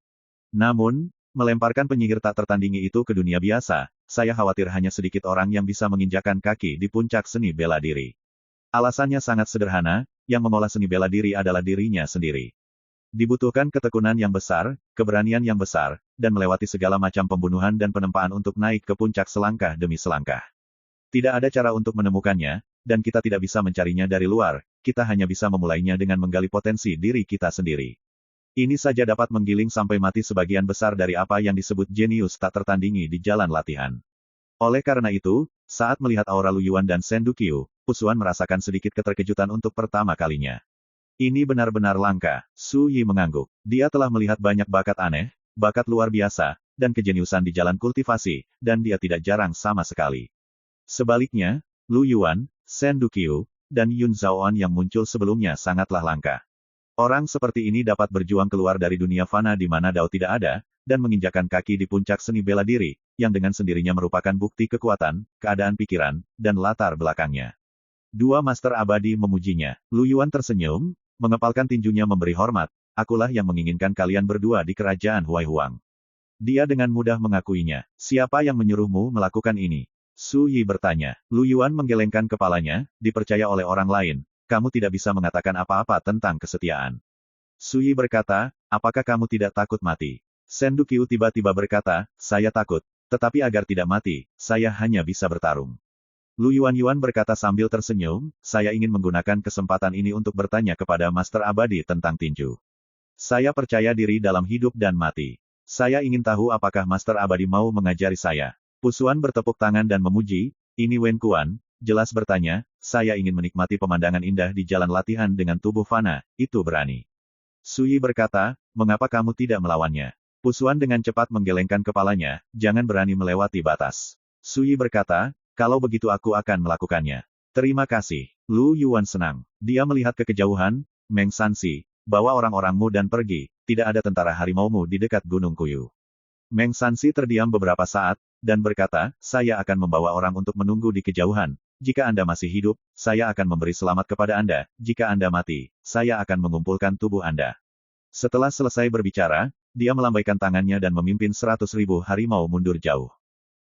Namun, melemparkan penyihir tak tertandingi itu ke dunia biasa, saya khawatir hanya sedikit orang yang bisa menginjakan kaki di puncak seni bela diri. Alasannya sangat sederhana, yang mengolah seni bela diri adalah dirinya sendiri. Dibutuhkan ketekunan yang besar, keberanian yang besar, dan melewati segala macam pembunuhan dan penempaan untuk naik ke puncak selangkah demi selangkah. Tidak ada cara untuk menemukannya, dan kita tidak bisa mencarinya dari luar, kita hanya bisa memulainya dengan menggali potensi diri kita sendiri. Ini saja dapat menggiling sampai mati sebagian besar dari apa yang disebut jenius tak tertandingi di jalan latihan. Oleh karena itu, saat melihat aura Lu Yuan dan Sen Dukyu, Pusuan merasakan sedikit keterkejutan untuk pertama kalinya. Ini benar-benar langka, Su Yi mengangguk. Dia telah melihat banyak bakat aneh, bakat luar biasa, dan kejeniusan di jalan kultivasi, dan dia tidak jarang sama sekali. Sebaliknya, Lu Yuan, Sen Dukyu, dan Yun Zhaoan yang muncul sebelumnya sangatlah langka. Orang seperti ini dapat berjuang keluar dari dunia fana di mana Dao tidak ada, dan menginjakan kaki di puncak seni bela diri, yang dengan sendirinya merupakan bukti kekuatan, keadaan pikiran, dan latar belakangnya. Dua master abadi memujinya. Lu Yuan tersenyum, mengepalkan tinjunya memberi hormat, akulah yang menginginkan kalian berdua di kerajaan Huai Huang. Dia dengan mudah mengakuinya. Siapa yang menyuruhmu melakukan ini? Su Yi bertanya. Lu Yuan menggelengkan kepalanya, dipercaya oleh orang lain, kamu tidak bisa mengatakan apa-apa tentang kesetiaan. Su Yi berkata, apakah kamu tidak takut mati? Sen Dukyu tiba-tiba berkata, saya takut, tetapi agar tidak mati, saya hanya bisa bertarung. Lu Yuan berkata sambil tersenyum, saya ingin menggunakan kesempatan ini untuk bertanya kepada Master Abadi tentang tinju. Saya percaya diri dalam hidup dan mati. Saya ingin tahu apakah Master Abadi mau mengajari saya. Pusuan bertepuk tangan dan memuji, ini Wen Kuan, jelas bertanya, saya ingin menikmati pemandangan indah di jalan latihan dengan tubuh fana, itu berani. Su Yi berkata, mengapa kamu tidak melawannya? Pusuan dengan cepat menggelengkan kepalanya, jangan berani melewati batas. Su Yi berkata, kalau begitu aku akan melakukannya. Terima kasih. Lu Yuan senang. Dia melihat ke kejauhan, Meng Sansi, bawa orang-orangmu dan pergi, tidak ada tentara harimaumu di dekat Gunung Kuyu. Meng Sansi terdiam beberapa saat, dan berkata, saya akan membawa orang untuk menunggu di kejauhan. Jika Anda masih hidup, saya akan memberi selamat kepada Anda. Jika Anda mati, saya akan mengumpulkan tubuh Anda. Setelah selesai berbicara, dia melambaikan tangannya dan memimpin 100.000 harimau mundur jauh.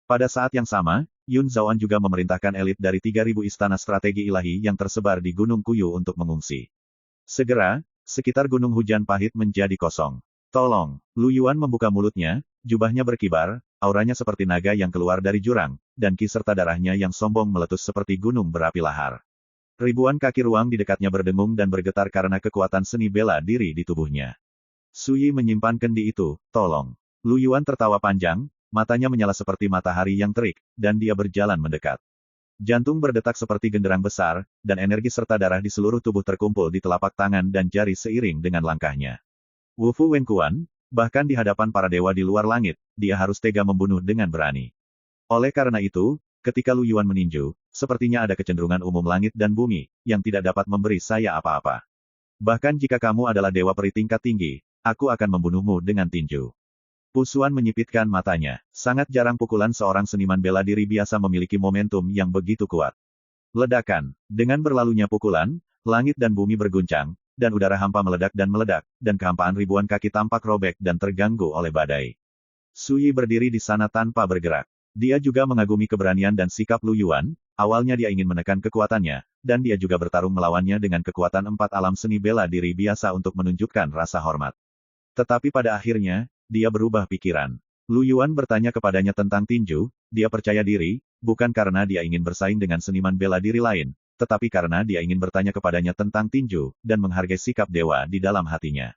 Pada saat yang sama, Yun Zhaoan juga memerintahkan elit dari 3.000 istana strategi ilahi yang tersebar di Gunung Kuyu untuk mengungsi. Segera, sekitar Gunung Hujan Pahit menjadi kosong. Tolong, Lu Yuan membuka mulutnya, jubahnya berkibar, auranya seperti naga yang keluar dari jurang, dan ki serta darahnya yang sombong meletus seperti gunung berapi lahar. Ribuan kaki ruang di dekatnya berdengung dan bergetar karena kekuatan seni bela diri di tubuhnya. Su Yi menyimpan kendi itu, tolong. Lu Yuan tertawa panjang, matanya menyala seperti matahari yang terik, dan dia berjalan mendekat. Jantung berdetak seperti genderang besar, dan energi serta darah di seluruh tubuh terkumpul di telapak tangan dan jari seiring dengan langkahnya. Wu Fu Wen Kuan, bahkan di hadapan para dewa di luar langit, dia harus tega membunuh dengan berani. Oleh karena itu, ketika Lu Yuan meninju, sepertinya ada kecenderungan umum langit dan bumi, yang tidak dapat memberi saya apa-apa. Bahkan jika kamu adalah dewa peri tingkat tinggi, aku akan membunuhmu dengan tinju. Pusuan menyipitkan matanya. Sangat jarang pukulan seorang seniman bela diri biasa memiliki momentum yang begitu kuat. Ledakan. Dengan berlalunya pukulan, langit dan bumi berguncang, dan udara hampa meledak, dan kehampaan ribuan kaki tampak robek dan terganggu oleh badai. Su Yi berdiri di sana tanpa bergerak. Dia juga mengagumi keberanian dan sikap Lu Yuan, awalnya dia ingin menekan kekuatannya, dan dia juga bertarung melawannya dengan kekuatan 4 alam seni bela diri biasa untuk menunjukkan rasa hormat. Tetapi pada akhirnya, dia berubah pikiran. Lu Yuan bertanya kepadanya tentang tinju, dia percaya diri, bukan karena dia ingin bersaing dengan seniman bela diri lain, tetapi karena dia ingin bertanya kepadanya tentang tinju, dan menghargai sikap dewa di dalam hatinya.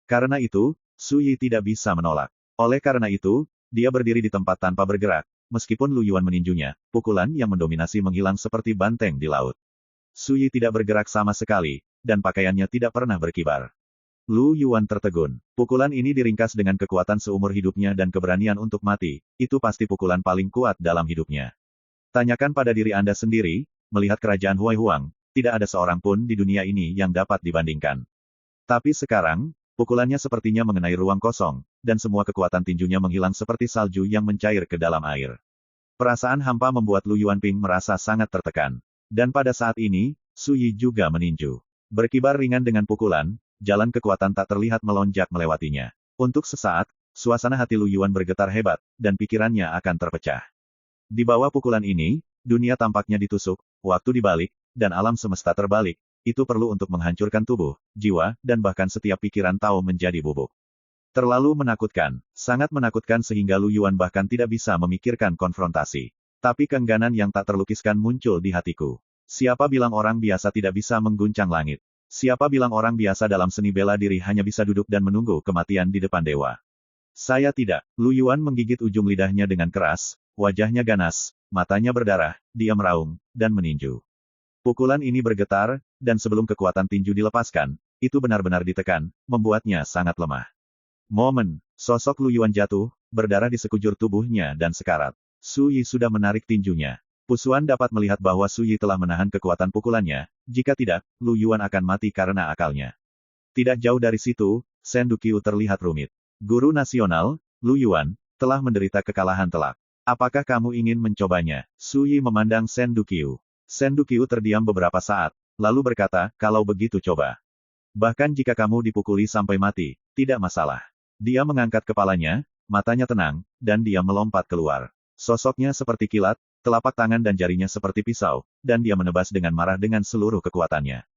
Karena itu, Su Yi tidak bisa menolak. Oleh karena itu, dia berdiri di tempat tanpa bergerak. Meskipun Lu Yuan meninjunya, pukulan yang mendominasi menghilang seperti banteng di laut. Su Yi tidak bergerak sama sekali, dan pakaiannya tidak pernah berkibar. Lu Yuan tertegun. Pukulan ini diringkas dengan kekuatan seumur hidupnya dan keberanian untuk mati. Itu pasti pukulan paling kuat dalam hidupnya. Tanyakan pada diri Anda sendiri, melihat kerajaan Huai Huang, tidak ada seorang pun di dunia ini yang dapat dibandingkan. Tapi sekarang, pukulannya sepertinya mengenai ruang kosong, dan semua kekuatan tinjunya menghilang seperti salju yang mencair ke dalam air. Perasaan hampa membuat Lu Yuanping merasa sangat tertekan. Dan pada saat ini, Su Yi juga meninju. Berkibar ringan dengan pukulan, jalan kekuatan tak terlihat melonjak melewatinya. Untuk sesaat, suasana hati Lu Yuan bergetar hebat, dan pikirannya akan terpecah. Di bawah pukulan ini, dunia tampaknya ditusuk, waktu dibalik, dan alam semesta terbalik. Itu perlu untuk menghancurkan tubuh, jiwa, dan bahkan setiap pikiran Tao menjadi bubuk. Terlalu menakutkan, sangat menakutkan sehingga Lu Yuan bahkan tidak bisa memikirkan konfrontasi. Tapi keengganan yang tak terlukiskan muncul di hatiku. Siapa bilang orang biasa tidak bisa mengguncang langit? Siapa bilang orang biasa dalam seni bela diri hanya bisa duduk dan menunggu kematian di depan dewa? Saya tidak. Lu Yuan menggigit ujung lidahnya dengan keras, wajahnya ganas, matanya berdarah, dia meraung, dan meninju. Pukulan ini bergetar, dan sebelum kekuatan tinju dilepaskan, itu benar-benar ditekan, membuatnya sangat lemah. Momen, sosok Lu Yuan jatuh, berdarah di sekujur tubuhnya dan sekarat. Su Yi sudah menarik tinjunya. Pusuan dapat melihat bahwa Su Yi telah menahan kekuatan pukulannya, jika tidak, Lu Yuan akan mati karena akalnya. Tidak jauh dari situ, Shen Duqiu terlihat rumit. Guru nasional, Lu Yuan, telah menderita kekalahan telak. Apakah kamu ingin mencobanya? Su Yi memandang Shen Duqiu. Shen Duqiu terdiam beberapa saat, lalu berkata, kalau begitu coba. Bahkan jika kamu dipukuli sampai mati, tidak masalah. Dia mengangkat kepalanya, matanya tenang, dan dia melompat keluar. Sosoknya seperti kilat, telapak tangan dan jarinya seperti pisau, dan dia menebas dengan marah dengan seluruh kekuatannya.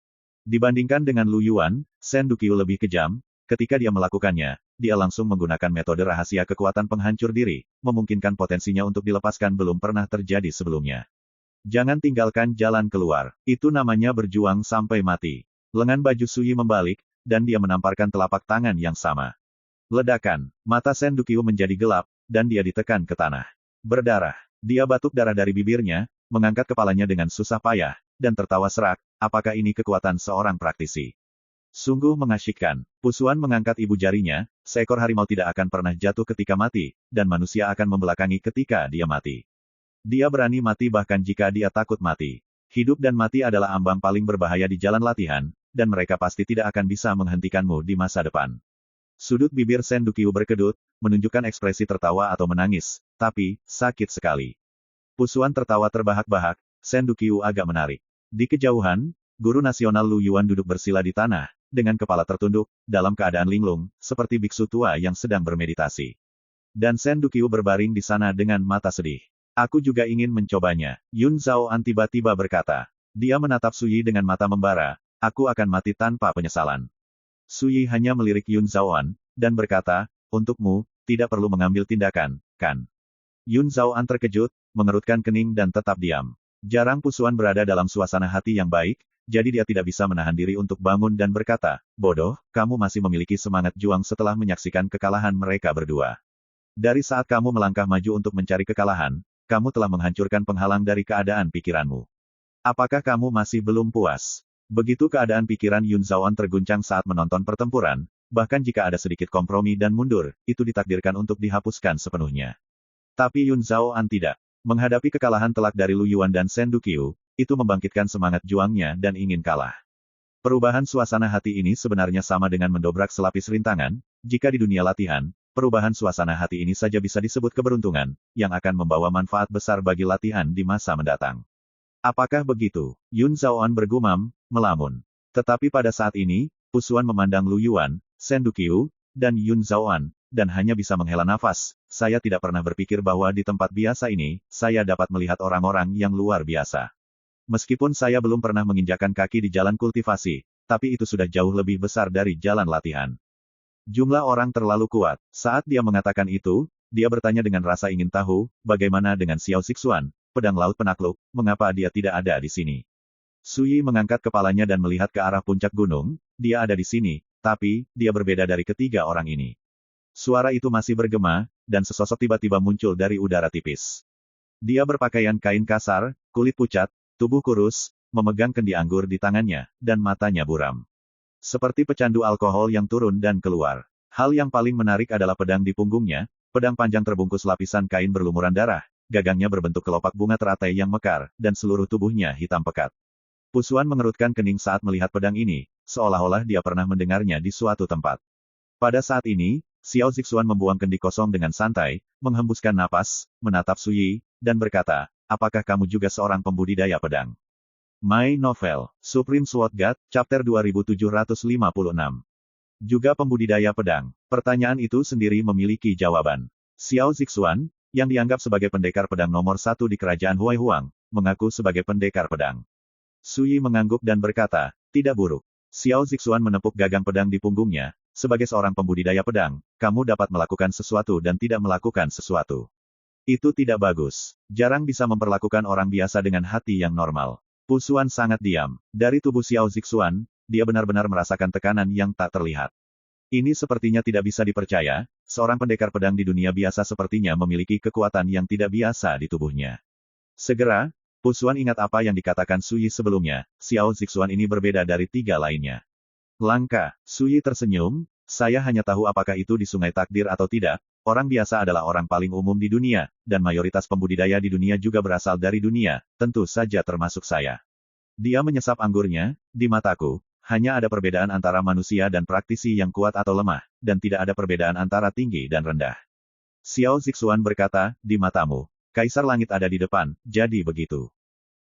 Dibandingkan dengan Lu Yuan, Shen Duqiu lebih kejam. Ketika dia melakukannya, dia langsung menggunakan metode rahasia kekuatan penghancur diri, memungkinkan potensinya untuk dilepaskan belum pernah terjadi sebelumnya. Jangan tinggalkan jalan keluar. Itu namanya berjuang sampai mati. Lengan baju Su Yi membalik, dan dia menamparkan telapak tangan yang sama. Ledakan. Mata Shen Duqiu menjadi gelap, dan dia ditekan ke tanah. Berdarah. Dia batuk darah dari bibirnya, mengangkat kepalanya dengan susah payah, dan tertawa serak. Apakah ini kekuatan seorang praktisi? Sungguh mengasyikkan. Pusuan mengangkat ibu jarinya, seekor harimau tidak akan pernah jatuh ketika mati, dan manusia akan membelakangi ketika dia mati. Dia berani mati bahkan jika dia takut mati. Hidup dan mati adalah ambang paling berbahaya di jalan latihan, dan mereka pasti tidak akan bisa menghentikanmu di masa depan. Sudut bibir Shen Duqiu berkedut, menunjukkan ekspresi tertawa atau menangis, tapi, sakit sekali. Pusuan tertawa terbahak-bahak, Shen Duqiu agak menarik. Di kejauhan, guru nasional Lu Yuan duduk bersila di tanah, dengan kepala tertunduk, dalam keadaan linglung, seperti biksu tua yang sedang bermeditasi. Dan Shen Duqiu berbaring di sana dengan mata sedih. Aku juga ingin mencobanya. Yun Zhaoan tiba-tiba berkata. Dia menatap Su Yi dengan mata membara, aku akan mati tanpa penyesalan. Su Yi hanya melirik Yun Zhaoan, dan berkata, untukmu, tidak perlu mengambil tindakan, kan? Yun Zhaoan terkejut, mengerutkan kening dan tetap diam. Jarang Pusuan berada dalam suasana hati yang baik, jadi dia tidak bisa menahan diri untuk bangun dan berkata, bodoh, kamu masih memiliki semangat juang setelah menyaksikan kekalahan mereka berdua. Dari saat kamu melangkah maju untuk mencari kekalahan, kamu telah menghancurkan penghalang dari keadaan pikiranmu. Apakah kamu masih belum puas? Begitu keadaan pikiran Yun Zhaoan terguncang saat menonton pertempuran, bahkan jika ada sedikit kompromi dan mundur, itu ditakdirkan untuk dihapuskan sepenuhnya. Tapi Yun Zhaoan tidak. Menghadapi kekalahan telak dari Lu Yuan dan Shen Duqiu, itu membangkitkan semangat juangnya dan ingin kalah. Perubahan suasana hati ini sebenarnya sama dengan mendobrak selapis rintangan, jika di dunia latihan, perubahan suasana hati ini saja bisa disebut keberuntungan, yang akan membawa manfaat besar bagi latihan di masa mendatang. Apakah begitu? Yun Zhaoan bergumam, melamun. Tetapi pada saat ini, Pusuan memandang Lu Yuan, Shen Duqiu, dan Yun Zhaoan, dan hanya bisa menghela nafas. Saya tidak pernah berpikir bahwa di tempat biasa ini, saya dapat melihat orang-orang yang luar biasa. Meskipun saya belum pernah menginjakkan kaki di jalan kultivasi, tapi itu sudah jauh lebih besar dari jalan latihan. Jumlah orang terlalu kuat. Saat dia mengatakan itu, dia bertanya dengan rasa ingin tahu, bagaimana dengan Xiao Zixuan, pedang laut penakluk, mengapa dia tidak ada di sini. Suyi mengangkat kepalanya dan melihat ke arah puncak gunung, dia ada di sini, tapi, dia berbeda dari ketiga orang ini. Suara itu masih bergema, dan sesosok tiba-tiba muncul dari udara tipis. Dia berpakaian kain kasar, kulit pucat, tubuh kurus, memegang kendi anggur di tangannya, dan matanya buram. Seperti pecandu alkohol yang turun dan keluar. Hal yang paling menarik adalah pedang di punggungnya, pedang panjang terbungkus lapisan kain berlumuran darah, gagangnya berbentuk kelopak bunga teratai yang mekar, dan seluruh tubuhnya hitam pekat. Pusuan mengerutkan kening saat melihat pedang ini, seolah-olah dia pernah mendengarnya di suatu tempat. Pada saat ini, Xiao Zixuan membuang kendi kosong dengan santai, menghembuskan napas, menatap Suyi, dan berkata, apakah kamu juga seorang pembudidaya pedang? My Novel, Supreme Sword God, Chapter 2756. Juga pembudidaya pedang. Pertanyaan itu sendiri memiliki jawaban. Xiao Zixuan, yang dianggap sebagai pendekar pedang nomor 1 di kerajaan Huai Huang, mengaku sebagai pendekar pedang. Suyi mengangguk dan berkata, tidak buruk. Xiao Zixuan menepuk gagang pedang di punggungnya, sebagai seorang pembudidaya pedang, kamu dapat melakukan sesuatu dan tidak melakukan sesuatu. Itu tidak bagus. Jarang bisa memperlakukan orang biasa dengan hati yang normal. Pusuan sangat diam. Dari tubuh Xiao Zixuan, dia benar-benar merasakan tekanan yang tak terlihat. Ini sepertinya tidak bisa dipercaya, seorang pendekar pedang di dunia biasa sepertinya memiliki kekuatan yang tidak biasa di tubuhnya. Segera, Pusuan ingat apa yang dikatakan Suyi sebelumnya, Xiao Zixuan ini berbeda dari tiga lainnya. Langka, Suyi tersenyum, saya hanya tahu apakah itu di Sungai Takdir atau tidak, orang biasa adalah orang paling umum di dunia, dan mayoritas pembudidaya di dunia juga berasal dari dunia, tentu saja termasuk saya. Dia menyesap anggurnya, di mataku, hanya ada perbedaan antara manusia dan praktisi yang kuat atau lemah, dan tidak ada perbedaan antara tinggi dan rendah. Xiao Zixuan berkata, di matamu, Kaisar Langit ada di depan, jadi begitu.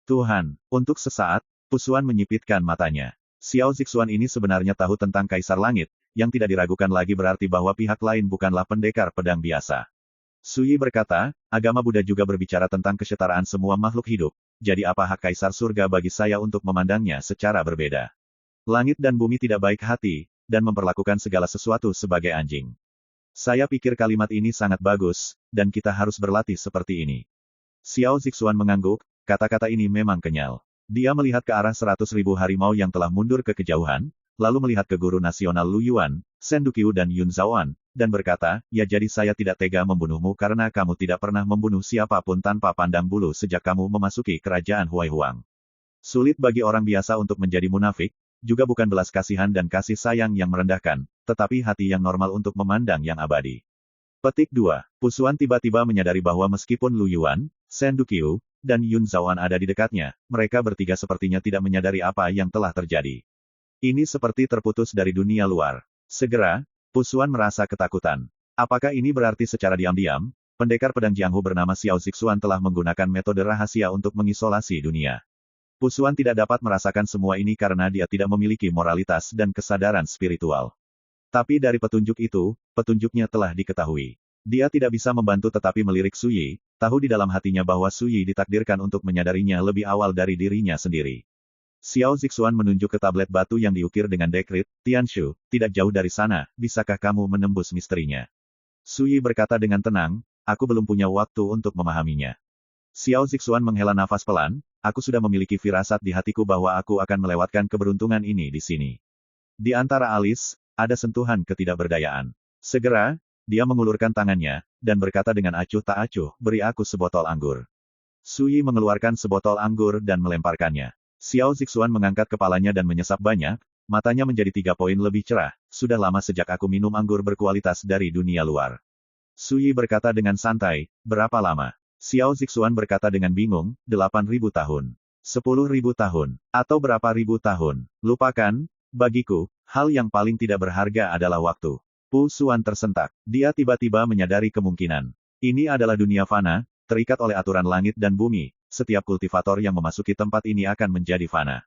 Tuhan, untuk sesaat, Pusuan menyipitkan matanya. Xiao Zixuan ini sebenarnya tahu tentang Kaisar Langit, yang tidak diragukan lagi berarti bahwa pihak lain bukanlah pendekar pedang biasa. Suyi berkata, agama Buddha juga berbicara tentang kesetaraan semua makhluk hidup, jadi apa hak Kaisar Surga bagi saya untuk memandangnya secara berbeda? Langit dan bumi tidak baik hati, dan memperlakukan segala sesuatu sebagai anjing. Saya pikir kalimat ini sangat bagus, dan kita harus berlatih seperti ini. Xiao Zixuan mengangguk, kata-kata ini memang kenyal. Dia melihat ke arah 100.000 harimau yang telah mundur ke kejauhan, lalu melihat ke guru nasional Lu Yuan, Shen Duqiu dan Yun Zhaoan, dan berkata, ya jadi saya tidak tega membunuhmu karena kamu tidak pernah membunuh siapapun tanpa pandang bulu sejak kamu memasuki kerajaan Huai Huang. Sulit bagi orang biasa untuk menjadi munafik, juga bukan belas kasihan dan kasih sayang yang merendahkan, tetapi hati yang normal untuk memandang yang abadi. Petik 2. Pusuan tiba-tiba menyadari bahwa meskipun Lu Yuan, Shen Duqiu, dan Yun Zhaoan ada di dekatnya, mereka bertiga sepertinya tidak menyadari apa yang telah terjadi. Ini seperti terputus dari dunia luar. Segera, Pusuan merasa ketakutan. Apakah ini berarti secara diam-diam, pendekar pedang Jianghu bernama Xiao Zixuan telah menggunakan metode rahasia untuk mengisolasi dunia? Pusuan tidak dapat merasakan semua ini karena dia tidak memiliki moralitas dan kesadaran spiritual. Tapi dari petunjuk itu, petunjuknya telah diketahui. Dia tidak bisa membantu tetapi melirik Suyi, tahu di dalam hatinya bahwa Suyi ditakdirkan untuk menyadarinya lebih awal dari dirinya sendiri. Xiao Zixuan menunjuk ke tablet batu yang diukir dengan dekrit, Tianshu, tidak jauh dari sana, bisakah kamu menembus misterinya? Suyi berkata dengan tenang, aku belum punya waktu untuk memahaminya. Xiao Zixuan menghela nafas pelan, aku sudah memiliki firasat di hatiku bahwa aku akan melewatkan keberuntungan ini di sini. Di antara alis, ada sentuhan ketidakberdayaan. Segera, dia mengulurkan tangannya, dan berkata dengan acuh tak acuh, beri aku sebotol anggur. Suyi mengeluarkan sebotol anggur dan melemparkannya. Xiao Zixuan mengangkat kepalanya dan menyesap banyak, matanya menjadi 3 poin lebih cerah, sudah lama sejak aku minum anggur berkualitas dari dunia luar. Suyi berkata dengan santai, berapa lama? Xiao Zixuan berkata dengan bingung, 8.000 tahun. 10.000 tahun. Atau berapa ribu tahun. Lupakan, bagiku, hal yang paling tidak berharga adalah waktu. Pusuan tersentak. Dia tiba-tiba menyadari kemungkinan. Ini adalah dunia fana, terikat oleh aturan langit dan bumi, setiap kultivator yang memasuki tempat ini akan menjadi fana.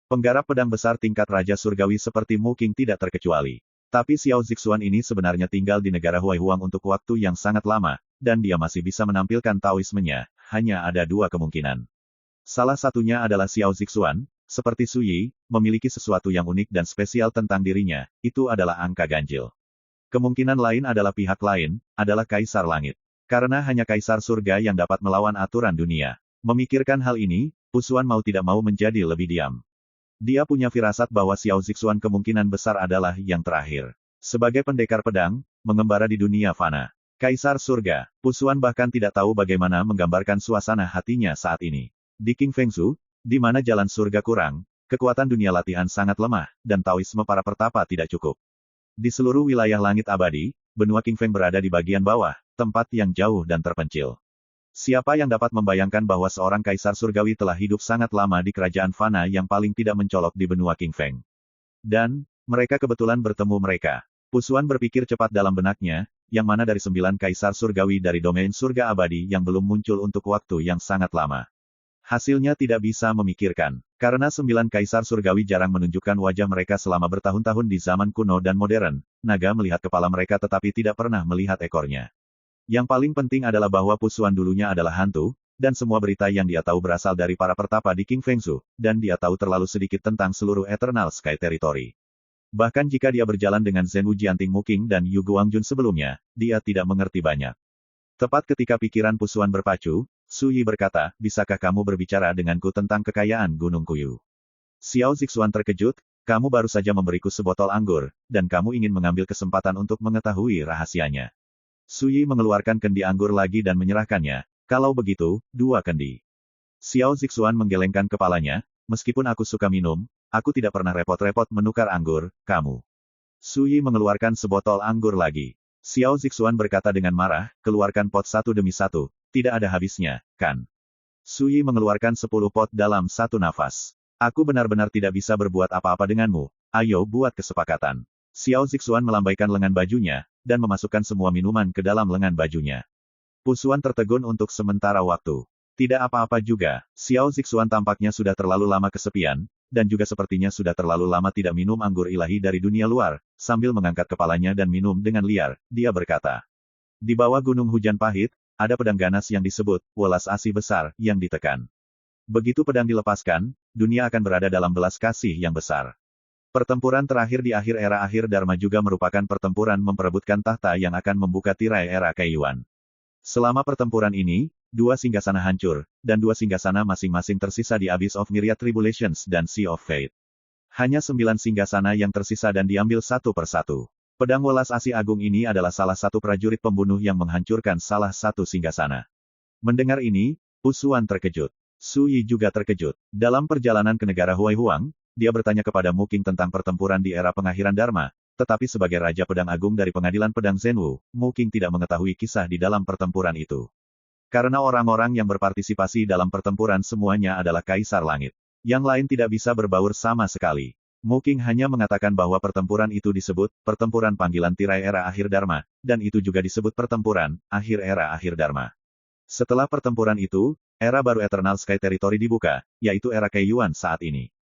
Penggarap pedang besar tingkat Raja Surgawi seperti Mu Qing tidak terkecuali. Tapi Xiao Zixuan ini sebenarnya tinggal di negara Huai Huang untuk waktu yang sangat lama, dan dia masih bisa menampilkan Taoismenya, hanya ada 2 kemungkinan. Salah satunya adalah Xiao Zixuan, seperti Suyi, memiliki sesuatu yang unik dan spesial tentang dirinya, itu adalah angka ganjil. Kemungkinan lain adalah pihak lain, adalah Kaisar Langit. Karena hanya Kaisar Surga yang dapat melawan aturan dunia. Memikirkan hal ini, Pusuan mau tidak mau menjadi lebih diam. Dia punya firasat bahwa Xiao Zixuan kemungkinan besar adalah yang terakhir. Sebagai pendekar pedang, mengembara di dunia fana. Kaisar Surga, Pusuan bahkan tidak tahu bagaimana menggambarkan suasana hatinya saat ini. Di King Fengsu, di mana jalan surga kurang, kekuatan dunia latihan sangat lemah, dan Taoisme para pertapa tidak cukup. Di seluruh wilayah langit abadi, benua King Feng berada di bagian bawah, tempat yang jauh dan terpencil. Siapa yang dapat membayangkan bahwa seorang kaisar surgawi telah hidup sangat lama di kerajaan fana yang paling tidak mencolok di benua King Feng? Dan, mereka kebetulan bertemu mereka. Pusuan berpikir cepat dalam benaknya, yang mana dari 9 kaisar surgawi dari domain surga abadi yang belum muncul untuk waktu yang sangat lama. Hasilnya tidak bisa memikirkan. Karena 9 kaisar surgawi jarang menunjukkan wajah mereka selama bertahun-tahun di zaman kuno dan modern, naga melihat kepala mereka tetapi tidak pernah melihat ekornya. Yang paling penting adalah bahwa Pusuan dulunya adalah hantu, dan semua berita yang dia tahu berasal dari para pertapa di King Fengsu, dan dia tahu terlalu sedikit tentang seluruh Eternal Sky Territory. Bahkan jika dia berjalan dengan Zhen Wu Jianting Muking dan Yu Guangjun sebelumnya, dia tidak mengerti banyak. Tepat ketika pikiran Pusuan berpacu, Su Yi berkata, bisakah kamu berbicara denganku tentang kekayaan Gunung Kuyu? Xiao Zixuan terkejut, kamu baru saja memberiku sebotol anggur, dan kamu ingin mengambil kesempatan untuk mengetahui rahasianya. Su Yi mengeluarkan kendi anggur lagi dan menyerahkannya, kalau begitu, 2 kendi. Xiao Zixuan menggelengkan kepalanya, meskipun aku suka minum, aku tidak pernah repot-repot menukar anggur, kamu. Su Yi mengeluarkan sebotol anggur lagi. Xiao Zixuan berkata dengan marah, keluarkan pot satu demi satu, tidak ada habisnya, kan? Su Yi mengeluarkan 10 pot dalam satu nafas. Aku benar-benar tidak bisa berbuat apa-apa denganmu, ayo buat kesepakatan. Xiao Zixuan melambaikan lengan bajunya, dan memasukkan semua minuman ke dalam lengan bajunya. Pusuan tertegun untuk sementara waktu. Tidak apa-apa juga, Xiao Zixuan tampaknya sudah terlalu lama kesepian, dan juga sepertinya sudah terlalu lama tidak minum anggur ilahi dari dunia luar, sambil mengangkat kepalanya dan minum dengan liar, dia berkata. Di bawah gunung hujan pahit, ada pedang ganas yang disebut, welas asih besar, yang ditekan. Begitu pedang dilepaskan, dunia akan berada dalam belas kasih yang besar. Pertempuran terakhir di akhir era akhir Dharma juga merupakan pertempuran memperebutkan tahta yang akan membuka tirai era Kaiyuan. Selama pertempuran ini, 2 singgasana hancur, dan 2 singgasana masing-masing tersisa di Abyss of Myriad Tribulations dan Sea of Fate. Hanya 9 singgasana yang tersisa dan diambil satu persatu. Pedang welas asih agung ini adalah salah satu prajurit pembunuh yang menghancurkan salah satu singgasana. Mendengar ini, Pusuan terkejut. Su Yi juga terkejut. Dalam perjalanan ke negara Huai Huang, dia bertanya kepada Muking tentang pertempuran di era pengakhiran Dharma, tetapi sebagai Raja Pedang Agung dari Pengadilan Pedang Zhenwu, Muking tidak mengetahui kisah di dalam pertempuran itu. Karena orang-orang yang berpartisipasi dalam pertempuran semuanya adalah Kaisar Langit. Yang lain tidak bisa berbaur sama sekali. Muking hanya mengatakan bahwa pertempuran itu disebut, pertempuran panggilan tirai era akhir Dharma, dan itu juga disebut pertempuran, akhir era akhir Dharma. Setelah pertempuran itu, era baru Eternal Sky Territory dibuka, yaitu era Kaiyuan saat ini.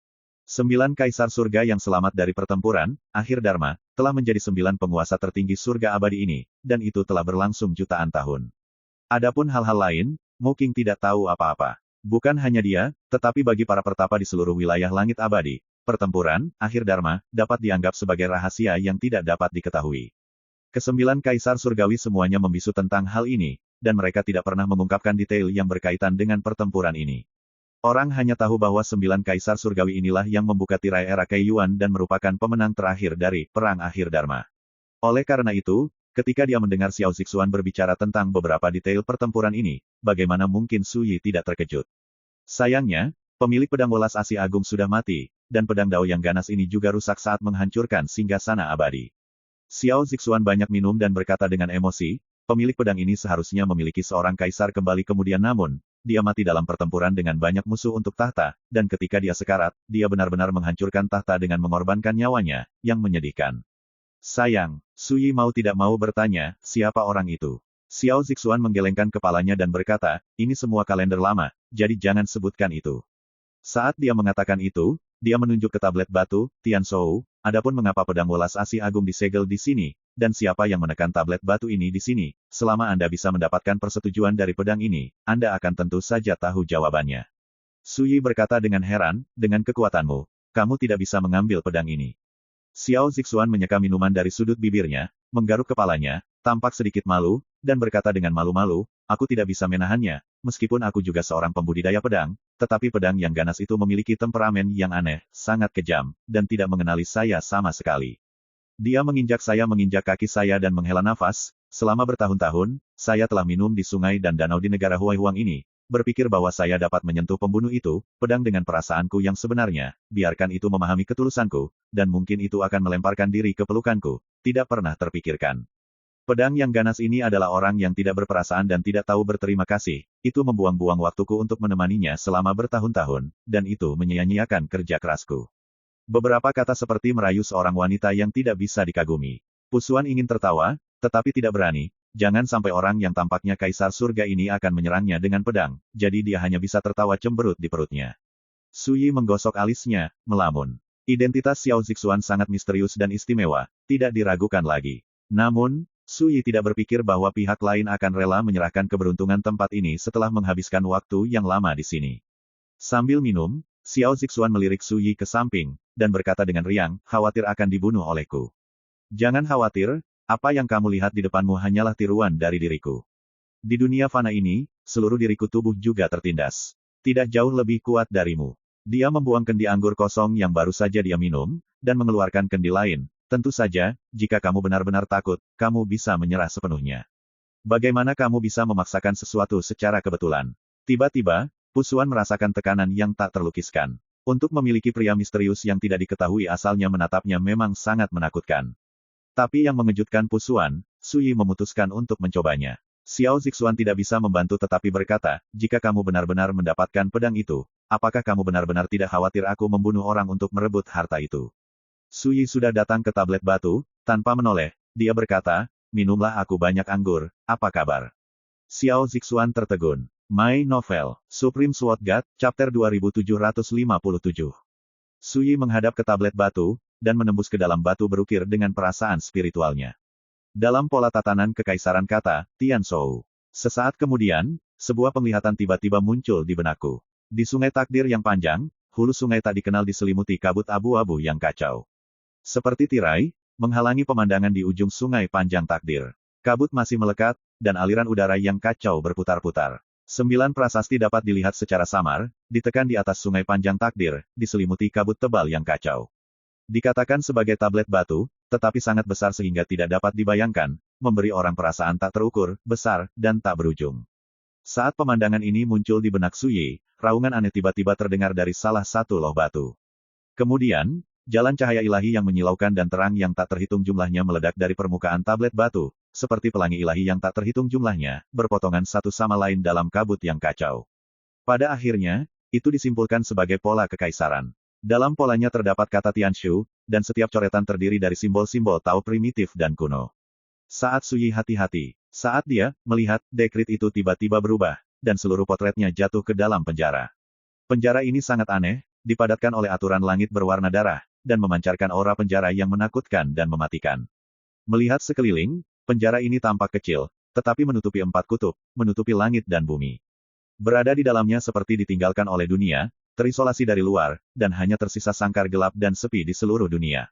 9 kaisar surga yang selamat dari pertempuran, akhir Dharma, telah menjadi 9 penguasa tertinggi surga abadi ini, dan itu telah berlangsung jutaan tahun. Adapun hal-hal lain, Muking tidak tahu apa-apa. Bukan hanya dia, tetapi bagi para pertapa di seluruh wilayah langit abadi, pertempuran, akhir Dharma, dapat dianggap sebagai rahasia yang tidak dapat diketahui. Ke-9 kaisar surgawi semuanya membisu tentang hal ini, dan mereka tidak pernah mengungkapkan detail yang berkaitan dengan pertempuran ini. Orang hanya tahu bahwa 9 kaisar surgawi inilah yang membuka tirai era Kaiyuan dan merupakan pemenang terakhir dari Perang Akhir Dharma. Oleh karena itu, ketika dia mendengar Xiao Zixuan berbicara tentang beberapa detail pertempuran ini, bagaimana mungkin Su Yi tidak terkejut? Sayangnya, pemilik pedang welas asih agung sudah mati, dan pedang Dao yang ganas ini juga rusak saat menghancurkan singgasana abadi. Xiao Zixuan banyak minum dan berkata dengan emosi, pemilik pedang ini seharusnya memiliki seorang kaisar kembali kemudian namun, dia mati dalam pertempuran dengan banyak musuh untuk tahta, dan ketika dia sekarat, dia benar-benar menghancurkan tahta dengan mengorbankan nyawanya, yang menyedihkan. Sayang, Su Yi mau tidak mau bertanya, siapa orang itu? Xiao Zixuan menggelengkan kepalanya dan berkata, ini semua kalender lama, jadi jangan sebutkan itu. Saat dia mengatakan itu, dia menunjuk ke tablet batu, Tian Shou, adapun mengapa pedang welas asih agung disegel di sini, dan siapa yang menekan tablet batu ini di sini, selama Anda bisa mendapatkan persetujuan dari pedang ini, Anda akan tentu saja tahu jawabannya. Su Yi berkata dengan heran, dengan kekuatanmu, kamu tidak bisa mengambil pedang ini. Xiao Zixuan menyeka minuman dari sudut bibirnya, menggaruk kepalanya, tampak sedikit malu, dan berkata dengan malu-malu, aku tidak bisa menahannya, meskipun aku juga seorang pembudidaya pedang, tetapi pedang yang ganas itu memiliki temperamen yang aneh, sangat kejam, dan tidak mengenali saya sama sekali. Dia menginjak kaki saya dan menghela nafas. Selama bertahun-tahun, saya telah minum di sungai dan danau di negara Huaihuang ini, berpikir bahwa saya dapat menyentuh pembunuh itu, pedang dengan perasaanku yang sebenarnya, biarkan itu memahami ketulusanku, dan mungkin itu akan melemparkan diri ke pelukanku, tidak pernah terpikirkan. Pedang yang ganas ini adalah orang yang tidak berperasaan dan tidak tahu berterima kasih, itu membuang-buang waktuku untuk menemaninya selama bertahun-tahun, dan itu menyia-nyiakan kerja kerasku. Beberapa kata seperti merayu seorang wanita yang tidak bisa dikagumi. Pusuan ingin tertawa, tetapi tidak berani. Jangan sampai orang yang tampaknya kaisar surga ini akan menyerangnya dengan pedang, jadi dia hanya bisa tertawa cemberut di perutnya. Suyi menggosok alisnya, melamun. Identitas Xiao Zixuan sangat misterius dan istimewa, tidak diragukan lagi. Namun, Suyi tidak berpikir bahwa pihak lain akan rela menyerahkan keberuntungan tempat ini setelah menghabiskan waktu yang lama di sini. Sambil minum, Xiao Zixuan melirik Suyi ke samping, dan berkata dengan riang, khawatir akan dibunuh olehku. Jangan khawatir, apa yang kamu lihat di depanmu hanyalah tiruan dari diriku. Di dunia fana ini, seluruh diriku tubuh juga tertindas. Tidak jauh lebih kuat darimu. Dia membuang kendi anggur kosong yang baru saja dia minum, dan mengeluarkan kendi lain. Tentu saja, jika kamu benar-benar takut, kamu bisa menyerah sepenuhnya. Bagaimana kamu bisa memaksakan sesuatu secara kebetulan? Tiba-tiba, Pusuan merasakan tekanan yang tak terlukiskan. Untuk memiliki pria misterius yang tidak diketahui asalnya menatapnya memang sangat menakutkan. Tapi yang mengejutkan Pusuan, Suyi memutuskan untuk mencobanya. Xiao Zixuan tidak bisa membantu tetapi berkata, jika kamu benar-benar mendapatkan pedang itu, apakah kamu benar-benar tidak khawatir aku membunuh orang untuk merebut harta itu? Suyi sudah datang ke tablet batu, tanpa menoleh, dia berkata, minumlah aku banyak anggur, apa kabar? Xiao Zixuan tertegun. My Novel, Supreme Sword God, Chapter 2757. Suyi menghadap ke tablet batu, dan menembus ke dalam batu berukir dengan perasaan spiritualnya. Dalam pola tatanan kekaisaran kata, Tian Shou. Sesaat kemudian, sebuah penglihatan tiba-tiba muncul di benakku. Di sungai takdir yang panjang, hulu sungai tak dikenal diselimuti kabut abu-abu yang kacau. Seperti tirai, menghalangi pemandangan di ujung sungai panjang takdir. Kabut masih melekat, dan aliran udara yang kacau berputar-putar. 9 prasasti dapat dilihat secara samar, ditekan di atas sungai panjang takdir, diselimuti kabut tebal yang kacau. Dikatakan sebagai tablet batu, tetapi sangat besar sehingga tidak dapat dibayangkan, memberi orang perasaan tak terukur, besar, dan tak berujung. Saat pemandangan ini muncul di benak Suyi, raungan aneh tiba-tiba terdengar dari salah satu loh batu. Kemudian, jalan cahaya ilahi yang menyilaukan dan terang yang tak terhitung jumlahnya meledak dari permukaan tablet batu, seperti pelangi ilahi yang tak terhitung jumlahnya, berpotongan satu sama lain dalam kabut yang kacau. Pada akhirnya, itu disimpulkan sebagai pola kekaisaran. Dalam polanya terdapat kata Tianshu, dan setiap coretan terdiri dari simbol-simbol Tao primitif dan kuno. Saat Suyi hati-hati, saat dia melihat dekrit itu tiba-tiba berubah, dan seluruh potretnya jatuh ke dalam penjara. Penjara ini sangat aneh, dipadatkan oleh aturan langit berwarna darah, dan memancarkan aura penjara yang menakutkan dan mematikan. Melihat sekeliling, penjara ini tampak kecil, tetapi menutupi 4 kutub, menutupi langit dan bumi. Berada di dalamnya seperti ditinggalkan oleh dunia, terisolasi dari luar, dan hanya tersisa sangkar gelap dan sepi di seluruh dunia.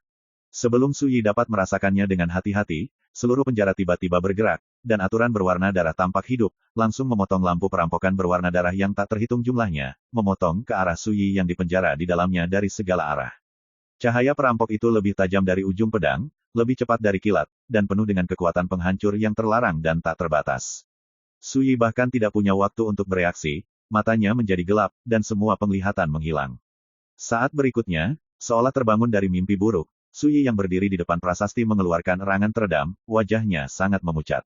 Sebelum Suyi dapat merasakannya dengan hati-hati, seluruh penjara tiba-tiba bergerak, dan aturan berwarna darah tampak hidup, langsung memotong lampu perampokan berwarna darah yang tak terhitung jumlahnya, memotong ke arah Suyi yang dipenjara di dalamnya dari segala arah. Cahaya perampok itu lebih tajam dari ujung pedang, lebih cepat dari kilat, dan penuh dengan kekuatan penghancur yang terlarang dan tak terbatas. Suyi bahkan tidak punya waktu untuk bereaksi, matanya menjadi gelap, dan semua penglihatan menghilang. Saat berikutnya, seolah terbangun dari mimpi buruk, Suyi yang berdiri di depan prasasti mengeluarkan erangan teredam, wajahnya sangat memucat.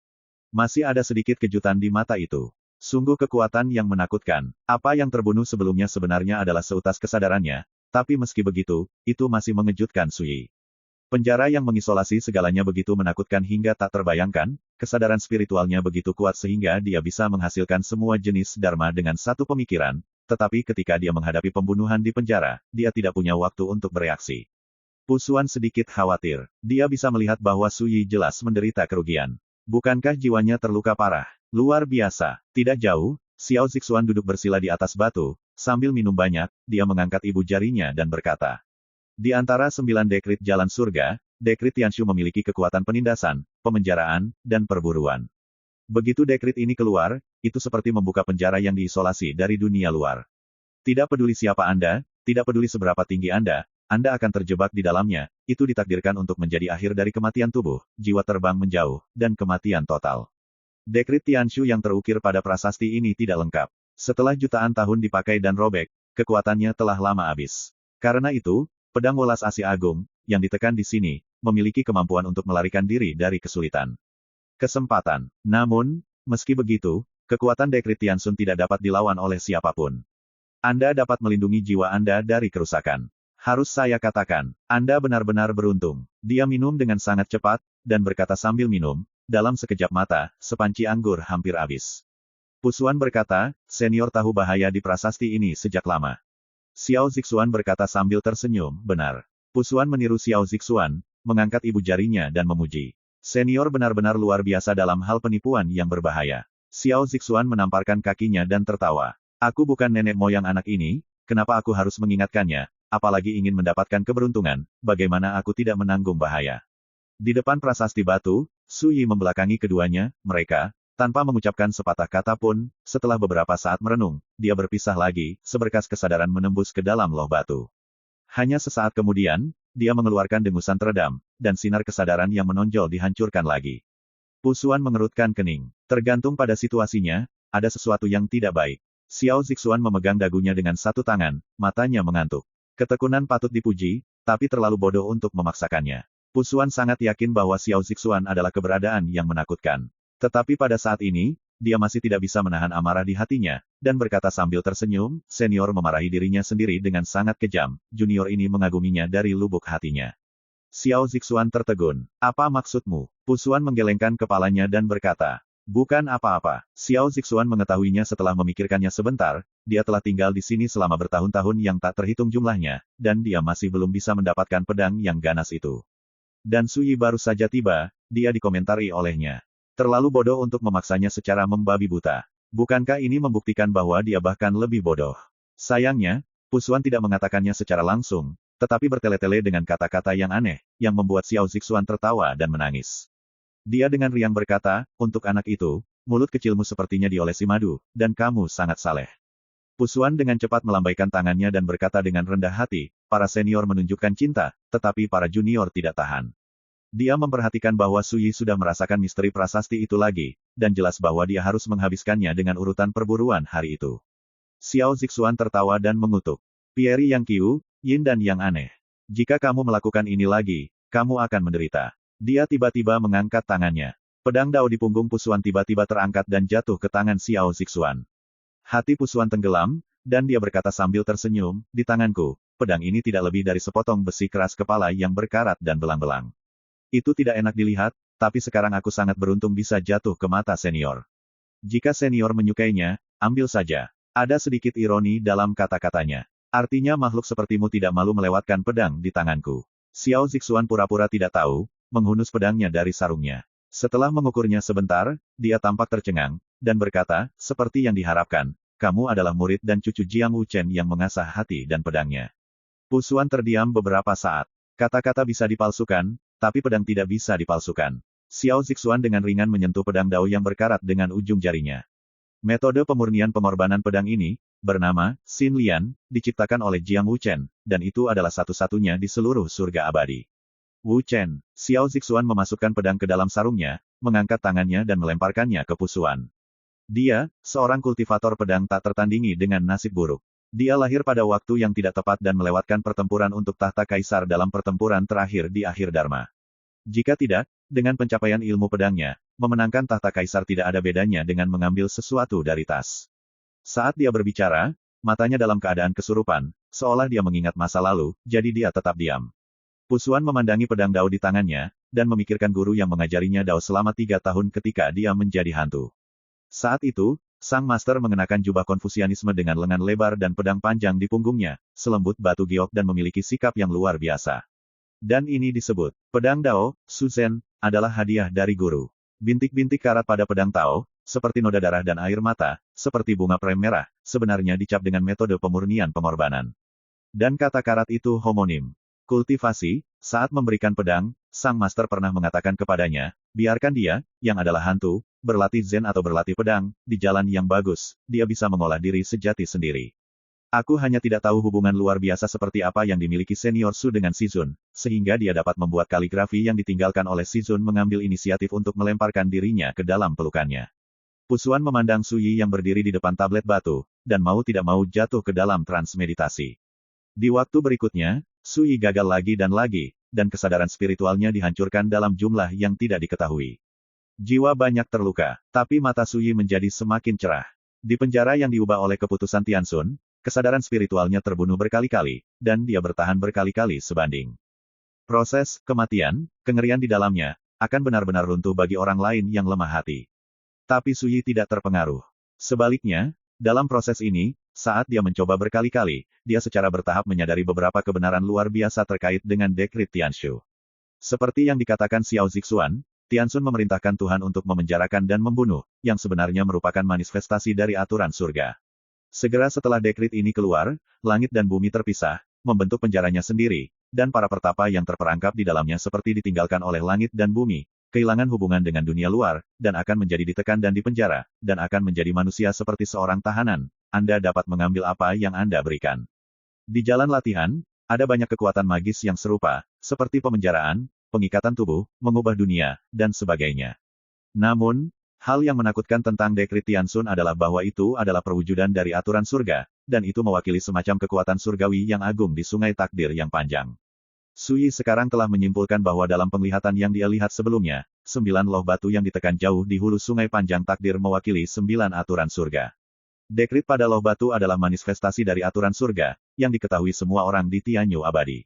Masih ada sedikit kejutan di mata itu. Sungguh kekuatan yang menakutkan. Apa yang terbunuh sebelumnya sebenarnya adalah seutas kesadarannya, tapi meski begitu, itu masih mengejutkan Suyi. Penjara yang mengisolasi segalanya begitu menakutkan hingga tak terbayangkan, kesadaran spiritualnya begitu kuat sehingga dia bisa menghasilkan semua jenis dharma dengan satu pemikiran, tetapi ketika dia menghadapi pembunuhan di penjara, dia tidak punya waktu untuk bereaksi. Pusuan sedikit khawatir. Dia bisa melihat bahwa Suyi jelas menderita kerugian. Bukankah jiwanya terluka parah? Luar biasa. Tidak jauh, Xiao Zixuan duduk bersila di atas batu, sambil minum banyak, dia mengangkat ibu jarinya dan berkata, di antara 9 dekrit jalan surga, dekrit Tianshu memiliki kekuatan penindasan, pemenjaraan, dan perburuan. Begitu dekrit ini keluar, itu seperti membuka penjara yang diisolasi dari dunia luar. Tidak peduli siapa Anda, tidak peduli seberapa tinggi Anda akan terjebak di dalamnya, itu ditakdirkan untuk menjadi akhir dari kematian tubuh, jiwa terbang menjauh, dan kematian total. Dekrit Tianshu yang terukir pada prasasti ini tidak lengkap. Setelah jutaan tahun dipakai dan robek, kekuatannya telah lama habis. Karena itu, pedang welas Asia Agung, yang ditekan di sini, memiliki kemampuan untuk melarikan diri dari kesulitan. Kesempatan. Namun, meski begitu, kekuatan dekrit Tiansun tidak dapat dilawan oleh siapapun. Anda dapat melindungi jiwa Anda dari kerusakan. Harus saya katakan, Anda benar-benar beruntung. Dia minum dengan sangat cepat, dan berkata sambil minum, dalam sekejap mata, sepanci anggur hampir habis. Pusuan berkata, senior tahu bahaya di prasasti ini sejak lama. Xiao Zixuan berkata sambil tersenyum, benar. Pusuan meniru Xiao Zixuan, mengangkat ibu jarinya dan memuji. Senior benar-benar luar biasa dalam hal penipuan yang berbahaya. Xiao Zixuan menamparkan kakinya dan tertawa. Aku bukan nenek moyang anak ini, kenapa aku harus mengingatkannya, apalagi ingin mendapatkan keberuntungan, bagaimana aku tidak menanggung bahaya. Di depan prasasti batu, Su Yi membelakangi keduanya, mereka, tanpa mengucapkan sepatah kata pun, setelah beberapa saat merenung, dia berpisah lagi, seberkas kesadaran menembus ke dalam loh batu. Hanya sesaat kemudian, dia mengeluarkan dengusan teredam, dan sinar kesadaran yang menonjol dihancurkan lagi. Pusuan mengerutkan kening. Tergantung pada situasinya, ada sesuatu yang tidak baik. Xiao Zixuan memegang dagunya dengan satu tangan, matanya mengantuk. Ketekunan patut dipuji, tapi terlalu bodoh untuk memaksakannya. Pusuan sangat yakin bahwa Xiao Zixuan adalah keberadaan yang menakutkan. Tetapi pada saat ini, dia masih tidak bisa menahan amarah di hatinya, dan berkata sambil tersenyum, senior memarahi dirinya sendiri dengan sangat kejam, junior ini mengaguminya dari lubuk hatinya. Xiao Zixuan tertegun. Apa maksudmu? Pusuan menggelengkan kepalanya dan berkata, bukan apa-apa. Xiao Zixuan mengetahuinya setelah memikirkannya sebentar, dia telah tinggal di sini selama bertahun-tahun yang tak terhitung jumlahnya, dan dia masih belum bisa mendapatkan pedang yang ganas itu. Dan Su Yi baru saja tiba, dia dikomentari olehnya. Terlalu bodoh untuk memaksanya secara membabi buta. Bukankah ini membuktikan bahwa dia bahkan lebih bodoh? Sayangnya, Pusuan tidak mengatakannya secara langsung, tetapi bertele-tele dengan kata-kata yang aneh, yang membuat Xiao Zixuan tertawa dan menangis. Dia dengan riang berkata, untuk anak itu, mulut kecilmu sepertinya diolesi madu, dan kamu sangat saleh. Pusuan dengan cepat melambaikan tangannya dan berkata dengan rendah hati, para senior menunjukkan cinta, tetapi para junior tidak tahan. Dia memperhatikan bahwa Su Yi sudah merasakan misteri prasasti itu lagi, dan jelas bahwa dia harus menghabiskannya dengan urutan perburuan hari itu. Xiao Zixuan tertawa dan mengutuk. Pieri yang Qiu, Yin dan yang aneh. Jika kamu melakukan ini lagi, kamu akan menderita. Dia tiba-tiba mengangkat tangannya. Pedang dao di punggung Pusuan tiba-tiba terangkat dan jatuh ke tangan Xiao Zixuan. Hati Pusuan tenggelam, dan dia berkata sambil tersenyum, di tanganku, pedang ini tidak lebih dari sepotong besi keras kepala yang berkarat dan belang-belang. Itu tidak enak dilihat, tapi sekarang aku sangat beruntung bisa jatuh ke mata senior. Jika senior menyukainya, ambil saja. Ada sedikit ironi dalam kata-katanya. Artinya makhluk sepertimu tidak malu melewatkan pedang di tanganku. Xiao Zixuan pura-pura tidak tahu, menghunus pedangnya dari sarungnya. Setelah mengukurnya sebentar, dia tampak tercengang, dan berkata, seperti yang diharapkan, kamu adalah murid dan cucu Jiang Wuchen yang mengasah hati dan pedangnya. Pusuan terdiam beberapa saat. Kata-kata bisa dipalsukan, tapi pedang tidak bisa dipalsukan. Xiao Zixuan dengan ringan menyentuh pedang dao yang berkarat dengan ujung jarinya. Metode pemurnian pengorbanan pedang ini, bernama Xin Lian, diciptakan oleh Jiang Wuchen, dan itu adalah satu-satunya di seluruh surga abadi. Wuchen, Xiao Zixuan memasukkan pedang ke dalam sarungnya, mengangkat tangannya dan melemparkannya ke Pusuan. Dia, seorang kultivator pedang tak tertandingi dengan nasib buruk. Dia lahir pada waktu yang tidak tepat dan melewatkan pertempuran untuk tahta kaisar dalam pertempuran terakhir di akhir Dharma. Jika tidak, dengan pencapaian ilmu pedangnya, memenangkan tahta kaisar tidak ada bedanya dengan mengambil sesuatu dari tas. Saat dia berbicara, matanya dalam keadaan kesurupan, seolah dia mengingat masa lalu, jadi dia tetap diam. Pusuan memandangi pedang dao di tangannya, dan memikirkan guru yang mengajarinya dao selama 3 tahun ketika dia menjadi hantu. Saat itu, sang master mengenakan jubah konfusianisme dengan lengan lebar dan pedang panjang di punggungnya, selembut batu giok dan memiliki sikap yang luar biasa. Dan ini disebut, pedang dao, Suzhen, adalah hadiah dari guru. Bintik-bintik karat pada pedang Tao, seperti noda darah dan air mata, seperti bunga prem merah, sebenarnya dicap dengan metode pemurnian pengorbanan. Dan kata karat itu homonim. Kultivasi, Saat memberikan pedang, sang master pernah mengatakan kepadanya, biarkan dia, yang adalah hantu, berlatih zen atau berlatih pedang, di jalan yang bagus, dia bisa mengolah diri sejati sendiri. Aku hanya tidak tahu hubungan luar biasa seperti apa yang dimiliki senior Su dengan Shizun, sehingga dia dapat membuat kaligrafi yang ditinggalkan oleh Shizun mengambil inisiatif untuk melemparkan dirinya ke dalam pelukannya. Pusuan memandang Su Yi yang berdiri di depan tablet batu, dan mau tidak mau jatuh ke dalam trans meditasi. Di waktu berikutnya, Su Yi gagal lagi, dan kesadaran spiritualnya dihancurkan dalam jumlah yang tidak diketahui. Jiwa banyak terluka, tapi mata Su Yi menjadi semakin cerah. Di penjara yang diubah oleh keputusan Tianxun, kesadaran spiritualnya terbunuh berkali-kali, dan dia bertahan berkali-kali sebanding. Proses kematian, kengerian di dalamnya, akan benar-benar runtuh bagi orang lain yang lemah hati. Tapi Su Yi tidak terpengaruh. Sebaliknya, dalam proses ini, saat dia mencoba berkali-kali, dia secara bertahap menyadari beberapa kebenaran luar biasa terkait dengan dekrit Tianshu. Seperti yang dikatakan Xiao Zixuan, Tianxun memerintahkan Tuhan untuk memenjarakan dan membunuh, yang sebenarnya merupakan manifestasi dari aturan surga. Segera setelah dekrit ini keluar, langit dan bumi terpisah, membentuk penjaranya sendiri, dan para pertapa yang terperangkap di dalamnya seperti ditinggalkan oleh langit dan bumi, kehilangan hubungan dengan dunia luar, dan akan menjadi ditekan dan dipenjara, dan akan menjadi manusia seperti seorang tahanan. Anda dapat mengambil apa yang Anda berikan. Di jalan latihan, ada banyak kekuatan magis yang serupa, seperti pemenjaraan, pengikatan tubuh, mengubah dunia, dan sebagainya. Namun, hal yang menakutkan tentang dekrit Tianxun adalah bahwa itu adalah perwujudan dari aturan surga, dan itu mewakili semacam kekuatan surgawi yang agung di sungai takdir yang panjang. Su Yi sekarang telah menyimpulkan bahwa dalam penglihatan yang dia lihat sebelumnya, 9 loh batu yang ditekan jauh di hulu sungai panjang takdir mewakili 9 aturan surga. Dekrit pada loh batu adalah manifestasi dari aturan surga, yang diketahui semua orang di Tianyu abadi.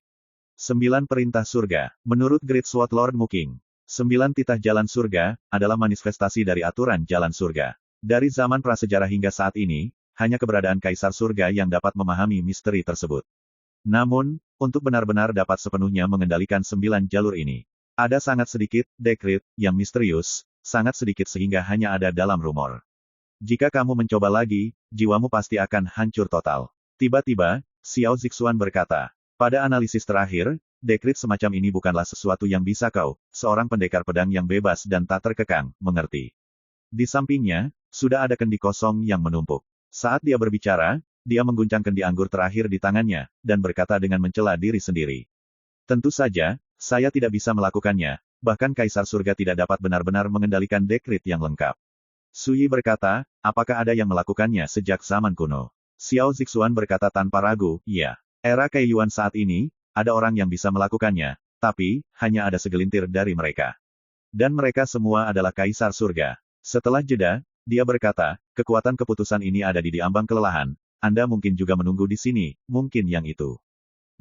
9 perintah surga, menurut Great Sword Lord Muking. 9 titah jalan surga, adalah manifestasi dari aturan jalan surga. Dari zaman prasejarah hingga saat ini, hanya keberadaan Kaisar Surga yang dapat memahami misteri tersebut. Namun, untuk benar-benar dapat sepenuhnya mengendalikan 9 jalur ini, ada sangat sedikit dekrit yang misterius, sangat sedikit sehingga hanya ada dalam rumor. Jika kamu mencoba lagi, jiwamu pasti akan hancur total. Tiba-tiba, Xiao Zixuan berkata, pada analisis terakhir, dekrit semacam ini bukanlah sesuatu yang bisa kau, seorang pendekar pedang yang bebas dan tak terkekang, mengerti. Di sampingnya, sudah ada kendi kosong yang menumpuk. Saat dia berbicara, dia mengguncang kendi anggur terakhir di tangannya, dan berkata dengan mencela diri sendiri. Tentu saja, saya tidak bisa melakukannya, bahkan Kaisar Surga tidak dapat benar-benar mengendalikan dekrit yang lengkap. Su Yi berkata, apakah ada yang melakukannya sejak zaman kuno? Xiao Zixuan berkata tanpa ragu, iya. Era Kaiyuan saat ini, ada orang yang bisa melakukannya, tapi, hanya ada segelintir dari mereka. Dan mereka semua adalah Kaisar Surga. Setelah jeda, dia berkata, kekuatan keputusan ini ada di ambang kelelahan. Anda mungkin juga menunggu di sini, mungkin yang itu.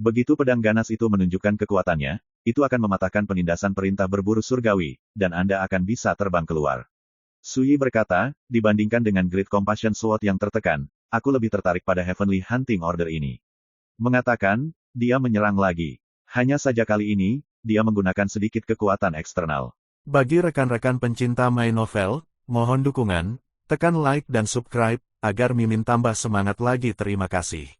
Begitu pedang ganas itu menunjukkan kekuatannya, itu akan mematahkan penindasan perintah berburu surgawi, dan Anda akan bisa terbang keluar. Su Yi berkata, dibandingkan dengan Great Compassion Sword yang tertekan, aku lebih tertarik pada Heavenly Hunting Order ini. Mengatakan, dia menyerang lagi. Hanya saja kali ini, dia menggunakan sedikit kekuatan eksternal. Bagi rekan-rekan pencinta My Novel, mohon dukungan, tekan like dan subscribe, agar Mimin tambah semangat lagi. Terima kasih.